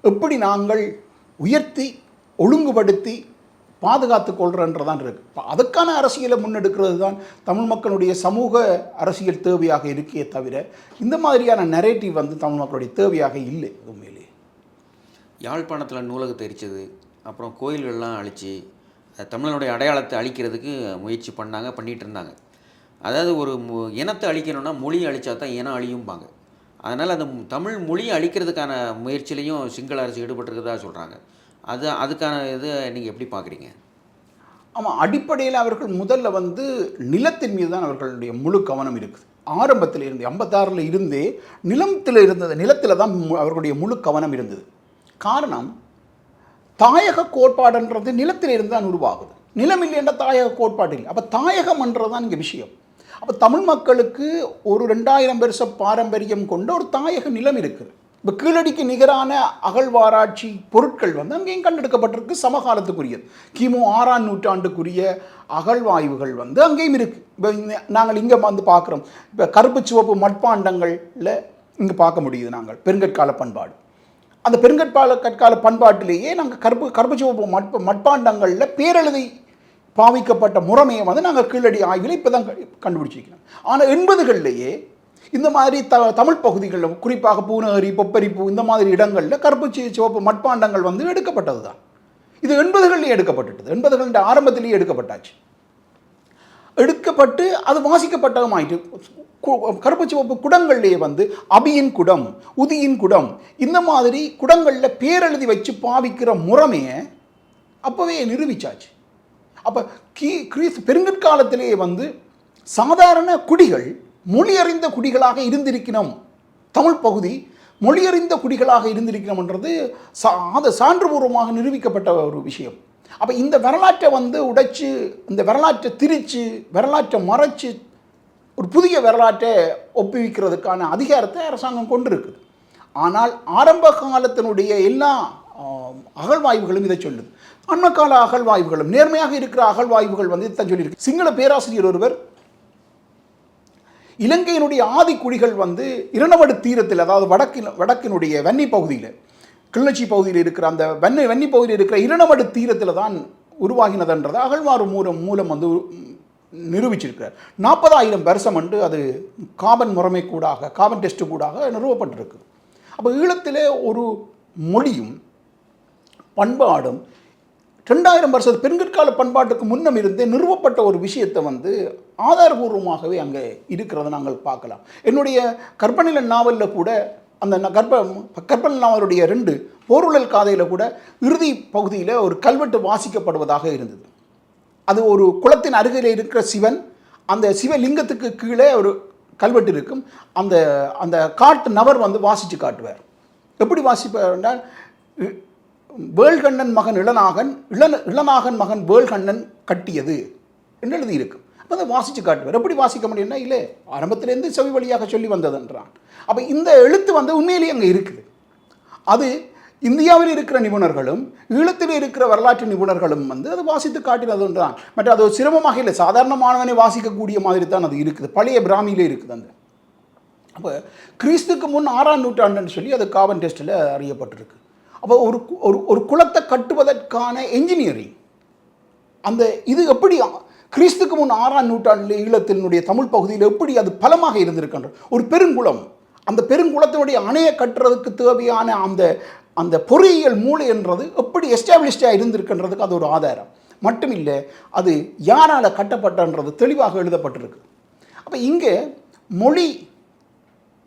எப்படி நாங்கள் உயர்த்தி ஒழுங்குபடுத்தி பாதுகாத்து கொள்கிறன்றதான் இருக்குது. அதுக்கான அரசியலை முன்னெடுக்கிறது தான் தமிழ் மக்களுடைய சமூக அரசியல் தேவையாக இருக்கே தவிர இந்த மாதிரியான நெரேட்டிவ் வந்து தமிழ் மக்களுடைய தேவையாக இல்லை. உண்மையிலே யாழ்ப்பாணத்தில் நூலகத்தை எரிச்சது, அப்புறம் கோயில்கள்லாம் அழித்து தமிழனுடைய அடையாளத்தை அழிக்கிறதுக்கு முயற்சி பண்ணிகிட்டு இருந்தாங்க. அதாவது ஒரு இனத்தை அழிக்கணும்னா மொழியை அழித்தா தான் இனம் அழியும்பாங்க. அதனால் அந்த தமிழ் மொழியை அழிக்கிறதுக்கான முயற்சியிலையும் சிங்கள அரசு ஈடுபட்டிருக்கிறதா சொல்கிறாங்க. அதுக்கான இதை நீங்கள் எப்படி பார்க்குறீங்க? ஆமாம், அடிப்படையில் அவர்கள் முதல்ல வந்து நிலத்தின் மீது தான் அவர்களுடைய முழு கவனம் இருக்குது. ஆரம்பத்தில் இருந்து 56 இருந்தே நிலத்தில் தான் அவர்களுடைய முழு கவனம் இருந்தது. காரணம், தாயக கோட்பாடுன்றது நிலத்தில் இருந்து தான் உருவாகுது. நிலம் இல்லை என்ற தாயக கோட்பாடு இல்லை. அப்போ தாயகம்ன்றது தான் இங்கே விஷயம். அப்போ தமிழ் மக்களுக்கு ஒரு 2000 வருஷ பாரம்பரியம் கொண்ட ஒரு தாயக நிலம் இருக்குது. இப்போ கீழடிக்கு நிகரான அகழ்வாராய்ச்சி பொருட்கள் வந்து அங்கேயும் கண்டெடுக்கப்பட்டிருக்கு. சமகாலத்துக்குரியது கிமு 6ஆம் நூற்றாண்டுக்குரிய அகழ்வாய்வுகள் வந்து அங்கேயும் இருக்குது. இப்போ நாங்கள் இங்கே வந்து பார்க்குறோம். இப்போ கருப்பு சிவப்பு மட்பாண்டங்களில் இங்கே பார்க்க முடியுது. நாங்கள் பெருங்கற்கால பண்பாடு, அந்த பெருங்கற்கால பண்பாட்டிலேயே நாங்கள் கருப்பு சிவப்பு மட்பாண்டங்களில் பேரெழுதி பாவிக்கப்பட்ட முறைமையை வந்து நாங்கள் கீழடி ஆய்வில் இப்போ தான் கண்டுபிடிச்சிருக்கிறோம். ஆனால் 80களிலேயே இந்த மாதிரி தமிழ் பகுதிகளில், குறிப்பாக பூநகரி, பொப்பரிப்பு, இந்த மாதிரி இடங்களில் கருப்பு சிவப்பு மட்பாண்டங்கள் வந்து எடுக்கப்பட்டது தான். இது 80களிலேயே எடுக்கப்பட்டுட்டது. 80களின் ஆரம்பத்திலேயே எடுக்கப்பட்டு அது வாசிக்கப்பட்டதும் ஆயிட்டு. கருப்பு சிவப்பு குடங்கள்லேயே வந்து அபியின் குடம், உதியின் குடம், இந்த மாதிரி குடங்களில் பேரெழுதி வச்சு பாவிக்கிற முறைமையை அப்போவே நிரூபிச்சாச்சு. அப்போ பெருங்கற்காலத்திலேயே வந்து சாதாரண குடிகள் மொழியறிந்த குடிகளாக இருந்திருக்கணும். தமிழ் பகுதி மொழியறிந்த குடிகளாக இருந்திருக்கணும்ன்றது அது சான்றுபூர்வமாக நிரூபிக்கப்பட்ட ஒரு விஷயம். அப்போ இந்த வரலாற்றை வந்து உடைச்சு, இந்த வரலாற்றை திரித்து, வரலாற்றை மறைச்சு ஒரு புதிய வரலாற்றை ஒப்புவிக்கிறதுக்கான அதிகாரத்தை அரசாங்கம் கொண்டிருக்குது. ஆனால் ஆரம்ப காலத்தினுடைய எல்லா அகழ்வாய்வுகளும் இதை சொல்லுது. அண்மக்கால அகழ்வாய்வுகளும் நேர்மையாக இருக்கிற அகழ்வாய்வுகள் வந்து இதைத்தான் சொல்லியிருக்கு. சிங்கள பேராசிரியர் ஒருவர் இலங்கையினுடைய ஆதிக்குடிகள் வந்து இரணவடு தீரத்தில், அதாவது வடக்கினுடைய வன்னி பகுதியில், கிளிநொச்சி பகுதியில் இருக்கிற அந்த வன்னி பகுதியில் இருக்கிற இரணவடு தீரத்தில் தான் உருவாகினதுன்றதை அகழ்வாறு மூலம் வந்து நிரூபிச்சிருக்கிறார். 40,000 வருஷம் வந்து அது கார்பன் முறைமை கூடாக, கார்பன் டெஸ்ட்டு கூடாக நிறுவப்பட்டிருக்கு. அப்போ ஈழத்தில் ஒரு மொழியும் பண்பாடும் 2000 வருஷத்து பெருங்கற்கால பண்பாட்டுக்கு முன்னம் இருந்தே நிறுவப்பட்ட ஒரு விஷயத்தை வந்து ஆதாரபூர்வமாகவே அங்கே இருக்கிறத நாங்கள் பார்க்கலாம். என்னுடைய கற்பனையில நாவலில் கூட அந்த கற்பனை நாவலுடைய 2 போருழல் காதையில் கூட இறுதி பகுதியில் ஒரு கல்வெட்டு வாசிக்கப்படுவதாக இருந்தது. அது ஒரு குளத்தின் அருகில் இருக்கிற சிவன், அந்த சிவலிங்கத்துக்கு கீழே ஒரு கல்வெட்டு இருக்கும். அந்த காட்டு நபர் வந்து வாசித்து காட்டுவார். எப்படி வாசிப்பார் என்றால், வேள்கண்ணன் மகன் இளநாகன் மகன் வேள்கண்ணன் கட்டியது என்று எழுதியிருக்கும். அப்போ அதை வாசித்து காட்டுவார். எப்படி வாசிக்க முடியும்னா, இல்லை ஆரம்பத்திலேருந்து செவி வழியாக சொல்லி வந்ததுன்றான். அப்போ இந்த எழுத்து வந்து உண்மையிலேயே அங்கே இருக்குது. அது இந்தியாவில் இருக்கிற நிபுணர்களும் ஈழத்தில் இருக்கிற வரலாற்று நிபுணர்களும் வந்து அதை வாசித்து காட்டினதுன்றான். மற்ற அது ஒரு சிரமமாக இல்லை, சாதாரணமானவனை வாசிக்கக்கூடிய மாதிரி தான் அது இருக்குது. பழைய பிராமியிலே இருக்குது அந்த. அப்போ கிறிஸ்துக்கு முன் 6ஆம் நூற்றாண்டுன்னு சொல்லி அது கார்பன் டெஸ்ட்டில் அறியப்பட்டிருக்கு. அப்போ ஒரு ஒரு குலத்தை கட்டுவதற்கான என்ஜினியரிங் அந்த இது எப்படி கிறிஸ்துக்கு முன் 6ஆம் நூற்றாண்டில் ஈழத்தினுடைய தமிழ் பகுதியில் எப்படி அது பலமாக இருந்திருக்கின்ற ஒரு பெருங்குளம், அந்த பெருங்குளத்தினுடைய அணையை கட்டுறதுக்கு தேவையான அந்த அந்த பொறியியல் மூளை என்றது எப்படி எஸ்டாப்ளிஷ்டாக இருந்திருக்கின்றதுக்கு அது ஒரு ஆதாரம் மட்டும் இல்லை, அது யாரால் கட்டப்பட்டன்றது தெளிவாக எழுதப்பட்டிருக்கு. அப்போ இங்கே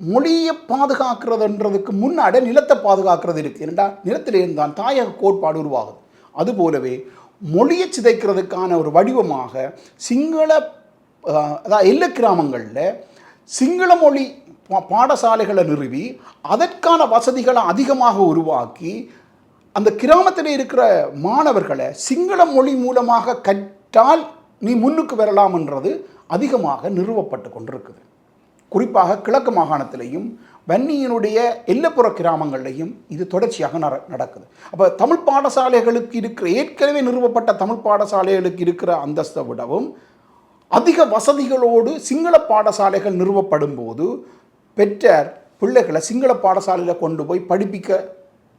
மொழியை பாதுகாக்கிறதுன்றதுக்கு முன்னாடி நிலத்தை பாதுகாக்கிறது இருக்குது. ஏன்னா நிலத்திலிருந்து தான் தாயக கோட்பாடு உருவாகுது. அதுபோலவே மொழியை சிதைக்கிறதுக்கான ஒரு வடிவமாக சிங்கள அதாவது எல்லை கிராமங்களில் சிங்கள மொழி பாடசாலைகளை நிறுவி அதற்கான வசதிகளை அதிகமாக உருவாக்கி அந்த கிராமத்தில் இருக்கிற மாணவர்களை சிங்கள மொழி மூலமாக கற்றால் நீ முன்னுக்கு வரலாம்ன்றது அதிகமாக நிறுவப்பட்டு கொண்டிருக்குது. குறிப்பாக கிழக்கு மாகாணத்திலையும் வன்னியினுடைய எல்லைப்புற கிராமங்கள்லையும் இது தொடர்ச்சியாக நடக்குது. அப்போ தமிழ் பாடசாலைகளுக்கு இருக்கிற ஏற்கனவே நிறுவப்பட்ட தமிழ் பாடசாலைகளுக்கு இருக்கிற அந்தஸ்தை விடவும் அதிக வசதிகளோடு சிங்கள பாடசாலைகள் நிறுவப்படும் போது பெற்றார் பிள்ளைகளை சிங்கள பாடசாலையில் கொண்டு போய் படிப்பிக்க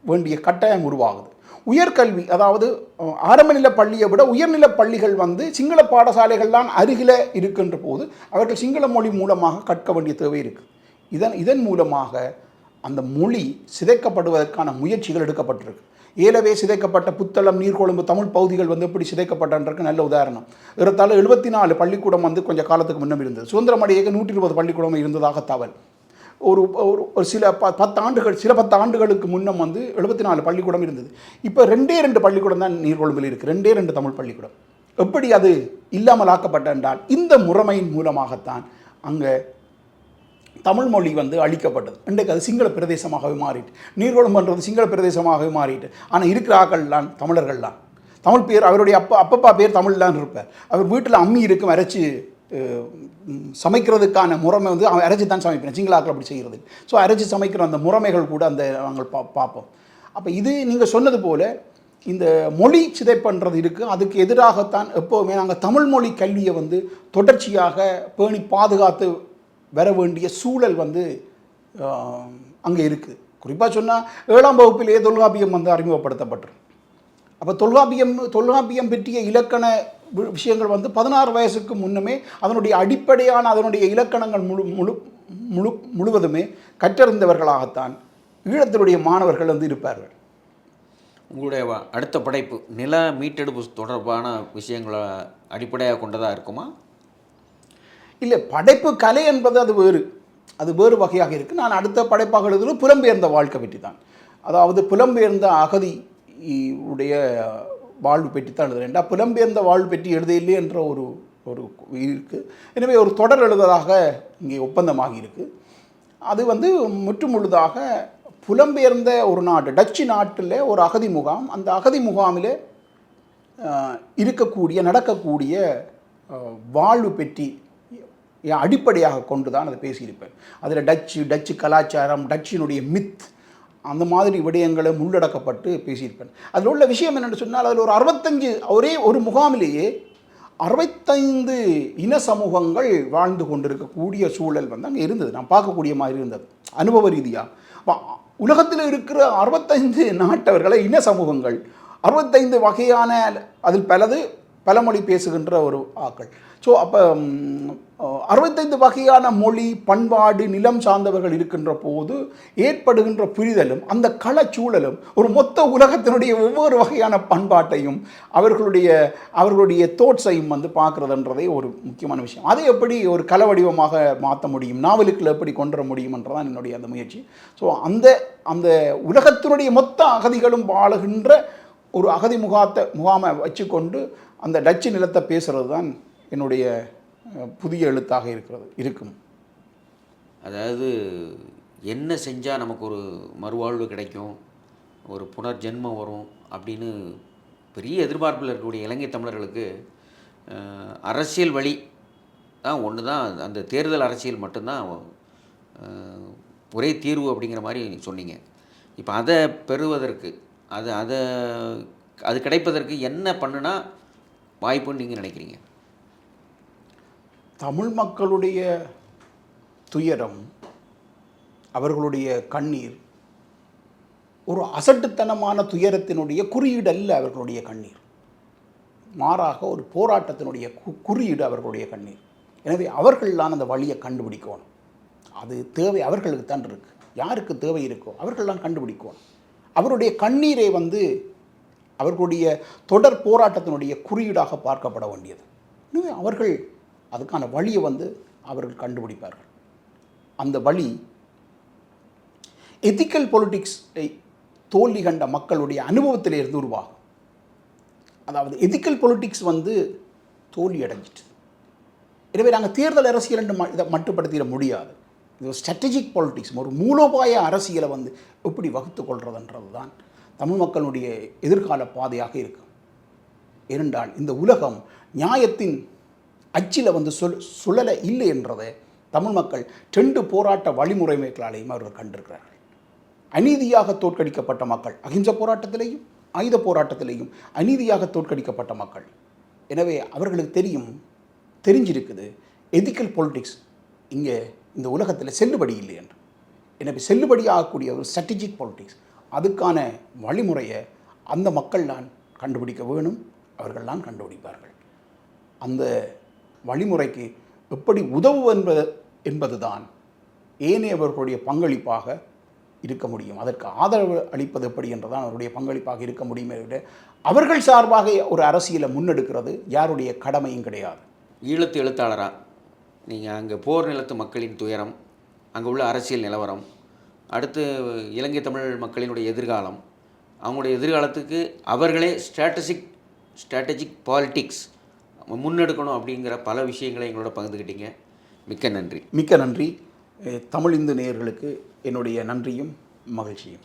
வேண்டிய கட்டாயம் உருவாகுது. உயர்கல்வி அதாவது ஆரம்ப நிலை பள்ளியை விட உயர்நில பள்ளிகள் வந்து சிங்கள பாடசாலைகள் தான் அருகில் இருக்கின்ற போது அவர்கள் சிங்கள மொழி மூலமாக கற்க வேண்டிய தேவை இருக்குது. இதன் மூலமாக அந்த மொழி சிதைக்கப்படுவதற்கான முயற்சிகள் எடுக்கப்பட்டிருக்கு. ஏலவே சிதைக்கப்பட்ட புத்தளம், நீர்கொழும்பு தமிழ் பகுதிகள் வந்து எப்படி சிதைக்கப்பட்டன்றதுக்கு நல்ல உதாரணம். ஏறத்தாழ 74 பள்ளிக்கூடம் வந்து கொஞ்சம் காலத்துக்கு முன்னம் இருந்தது. சுதந்திரம் அடையே 120 பள்ளிக்கூடம் இருந்ததாக தகவல். ஒரு ஒரு சில 10 ஆண்டுகள் சில 10 ஆண்டுகளுக்கு முன்னம் வந்து 74 பள்ளிக்கூடம் இருந்தது. இப்போ 2 பள்ளிக்கூடம் தான் நீர்கொழும்பில் இருக்குது. 2 தமிழ் பள்ளிக்கூடம். எப்படி அது இல்லாமல் ஆக்கப்பட்ட என்றால் இந்த முறைமையின் மூலமாகத்தான் அங்கே தமிழ் மொழி வந்து அழிக்கப்பட்டது. இன்றைக்கு அது சிங்கள பிரதேசமாகவே மாறிட்டு, நீர்கொழும்புன்றது சிங்கள பிரதேசமாகவே மாறிட்டு. ஆனால் இருக்கிற ஆக்கள்லாம் தமிழர்கள் தான். தமிழ் பேர் அவருடைய அப்பப்பா பேர் தமிழ் தான் இருப்பார். அவர் வீட்டில் அம்மி இருக்கும் அரைச்சி சமைக்கிறதுக்கான முறைமை வந்து அவன் அரைச்சி தான் சமைப்பேன். சிங்களாக்கள் அப்படி செய்கிறது. ஸோ அரைச்சி சமைக்கிற அந்த முறைமைகள் கூட அந்த நாங்கள் பார்ப்போம். அப்போ இது நீங்கள் சொன்னது போல் இந்த மொழி சிதைப்பன்றது இருக்குது. அதுக்கு எதிராகத்தான் எப்போவுமே நாங்கள் தமிழ் மொழி கல்வியை வந்து தொடர்ச்சியாக பேணி பாதுகாத்து வர வேண்டிய சூழல் வந்து அங்கே இருக்குது. குறிப்பாக சொன்னால் 7ஆம் வகுப்பிலேயே தொல்காப்பியம் வந்து அறிமுகப்படுத்தப்பட்டிருக்கு. அப்போ தொல்காப்பியம் பற்றிய இலக்கண விஷயங்கள் வந்து 16 வயசுக்கு முன்னமே அதனுடைய அடிப்படையான அதனுடைய இலக்கணங்கள் முழுவதுமே கற்றறிந்தவர்களாகத்தான் ஈழத்தினுடைய மாணவர்கள் வந்து இருப்பார்கள். உங்களுடைய அடுத்த படைப்பு நில மீட்டெடுப்பு தொடர்பான விஷயங்களை அடிப்படையாக கொண்டதாக இருக்குமா? இல்லை, படைப்பு கலை என்பது அது வேறு வகையாக இருக்குது. நான் அடுத்த படைப்பாக எழுதுவது புலம்பெயர்ந்த வாழ்க்கை பற்றி தான். அதாவது புலம்பெயர்ந்த அகதி உடைய வாழ்வு பெற்றி தான் எழுதுகிறேன். புலம்பெயர்ந்த வாழ்வு பெற்றி எழுதையில்லை என்ற ஒரு இருக்குது. எனவே ஒரு தொடர் எழுதுவதாக இங்கே ஒப்பந்தமாகி இருக்குது. அது வந்து முற்றுமுழுதாக புலம்பெயர்ந்த ஒரு நாடு, டச்சு நாட்டில் ஒரு அகதி முகாம். அந்த அகதி முகாமில் நடக்கக்கூடிய வாழ்வு பெற்றி அடிப்படையாக கொண்டு தான் அதை பேசியிருப்பேன். அதில் டச்சு கலாச்சாரம், டச்சினுடைய மித், அந்த மாதிரி விடயங்களை உள்ளடக்கப்பட்டு பேசியிருப்பேன். அதில் உள்ள விஷயம் என்னென்னு சொன்னால், அதில் ஒரு 65 ஒரே ஒரு முகாமிலேயே 65 இன சமூகங்கள் வாழ்ந்து கொண்டிருக்கக்கூடிய சூழல் வந்து அங்கே இருந்தது. நான் பார்க்கக்கூடிய மாதிரி இருந்தது அனுபவ ரீதியாக. உலகத்தில் இருக்கிற 65 நாட்டவர்களை இன சமூகங்கள் 65 வகையான, அதில் பல மொழி பேசுகின்ற ஒரு ஆக்கள். ஸோ அப்போ 65 வகையான மொழி, பண்பாடு, நிலம் சார்ந்தவர்கள் இருக்கின்ற போது ஏற்படுகின்ற புரிதலும் அந்த களச்சூழலும் ஒரு மொத்த உலகத்தினுடைய ஒவ்வொரு வகையான பண்பாட்டையும் அவர்களுடைய தோட்ஸையும் வந்து பார்க்குறதுன்றதே ஒரு முக்கியமான விஷயம். அதை எப்படி ஒரு கலை வடிவமாக மாற்ற முடியும், நாவலுக்குள்ள எப்படி கொண்டு வர முடியும்ன்றதான் என்னுடைய அந்த முயற்சி. ஸோ அந்த உலகத்தினுடைய மொத்த அகதிகளும் வாழுகின்ற ஒரு அகதி முகாமை வச்சுக்கொண்டு அந்த டச்சு நிலத்தை பேசுகிறது தான் என்னுடைய புதிய எழுத்தாக இருக்கும். அதாவது என்ன செஞ்சால் நமக்கு ஒரு மறுவாழ்வு கிடைக்கும், ஒரு புனர்ஜென்மம் வரும் அப்படின்னு பெரிய எதிர்பார்ப்பில் இருக்கக்கூடிய இலங்கை தமிழர்களுக்கு அரசியல் வழி தான் ஒன்று தான் அந்த தேர்தல் அரசியல் மட்டும்தான் ஒரே தீர்வு அப்படிங்கிற மாதிரி சொன்னீங்க. இப்போ அதை பெறுவதற்கு அது அதை அது கிடைப்பதற்கு என்ன பண்ணுனா வாய்ப்புன்னு நீங்கள் நினைக்கிறீங்க? தமிழ் மக்களுடைய துயரம், அவர்களுடைய கண்ணீர் ஒரு அசட்டுத்தனமான துயரத்தினுடைய குறியீடு அல்ல. அவர்களுடைய கண்ணீர் மாறாக ஒரு போராட்டத்தினுடைய குறியீடு அவர்களுடைய கண்ணீர். எனவே அவர்கள்தான் அந்த வழியை கண்டுபிடிக்கணும். அது தேவை அவர்களுக்கு தான் இருக்குது. யாருக்கு தேவை இருக்கோ அவர்கள்லாம் கண்டுபிடிக்கணும். அவருடைய கண்ணீரை அவர்களுடைய தொடர் போராட்டத்தினுடைய குறியீடாக பார்க்கப்பட வேண்டியது. எனவே அவர்கள் அதுக்கான வழியை அவர்கள் கண்டுபிடிப்பார்கள். அந்த வழி எத்திக்கல் பொலிட்டிக்ஸை தோல்வி கண்ட மக்களுடைய அனுபவத்திலிருந்து உருவாகும். அதாவது எத்திக்கல் பொலிட்டிக்ஸ் தோல்வி அடைஞ்சிட்டு. எனவே நாங்கள் தேர்தல் அரசியல் என்று இதை மட்டுப்படுத்திட முடியாது. இது ஒரு ஸ்ட்ராட்டஜிக் பொலிட்டிக்ஸ், ஒரு மூலோபாய அரசியலை எப்படி வகுத்து கொள்வதுன்றது தான் தமிழ் மக்களுடைய எதிர்கால பாதையாக இருக்கும். ஏனென்றால் இந்த உலகம் நியாயத்தின் அச்சில் சுழல இல்லை என்றதை தமிழ் மக்கள் 2 போராட்ட வழிமுறைகளாலேயும் அவர்கள் கண்டிருக்கிறார்கள். அநீதியாக தோற்கடிக்கப்பட்ட மக்கள், அகிம்சை போராட்டத்திலேயும் ஆயுத போராட்டத்திலேயும் அநீதியாக தோற்கடிக்கப்பட்ட மக்கள். எனவே அவர்களுக்கு தெரிஞ்சிருக்குது எத்திக்கல் பொலிட்டிக்ஸ் இங்கே இந்த உலகத்தில் செல்லுபடி இல்லை என்று. எனவே செல்லுபடி ஆகக்கூடிய ஒரு ஸ்ட்ராட்டஜிக் பொலிட்டிக்ஸ், அதுக்கான வழிமுறையை அந்த மக்கள் தான் கண்டுபிடிக்க வேணும். அவர்கள்தான் கண்டுபிடிப்பார்கள். அந்த வழிமுறைக்கு எப்படி உதவுவது என்பதுதான் ஏனையவர்களுடைய பங்களிப்பாக இருக்க முடியும். அதற்கு ஆதரவு அளிப்பது எப்படி என்றுதான் அவருடைய பங்களிப்பாக இருக்க முடியுமே விட அவர்கள் சார்பாக ஒரு அரசியலை முன்னெடுக்கிறது யாருடைய கடமையும் கிடையாது. ஈழத்து எழுத்தாளராக நீங்கள் அங்கே போர் நிலத்து மக்களின் துயரம், அங்கே உள்ள அரசியல் நிலவரம், அடுத்து இலங்கை தமிழ் மக்களினுடைய எதிர்காலம், அவங்களுடைய எதிர்காலத்துக்கு அவர்களே ஸ்ட்ராட்டஜிக் பாலிட்டிக்ஸ் முன்னெடுக்கணும் அப்படிங்கிற பல விஷயங்களை எங்களோட பகிர்ந்துக்கிட்டீங்க. மிக்க நன்றி. மிக்க நன்றி. தமிழ் இந்து நேயர்களுக்கு என்னுடைய நன்றியும் மகிழ்ச்சியும்.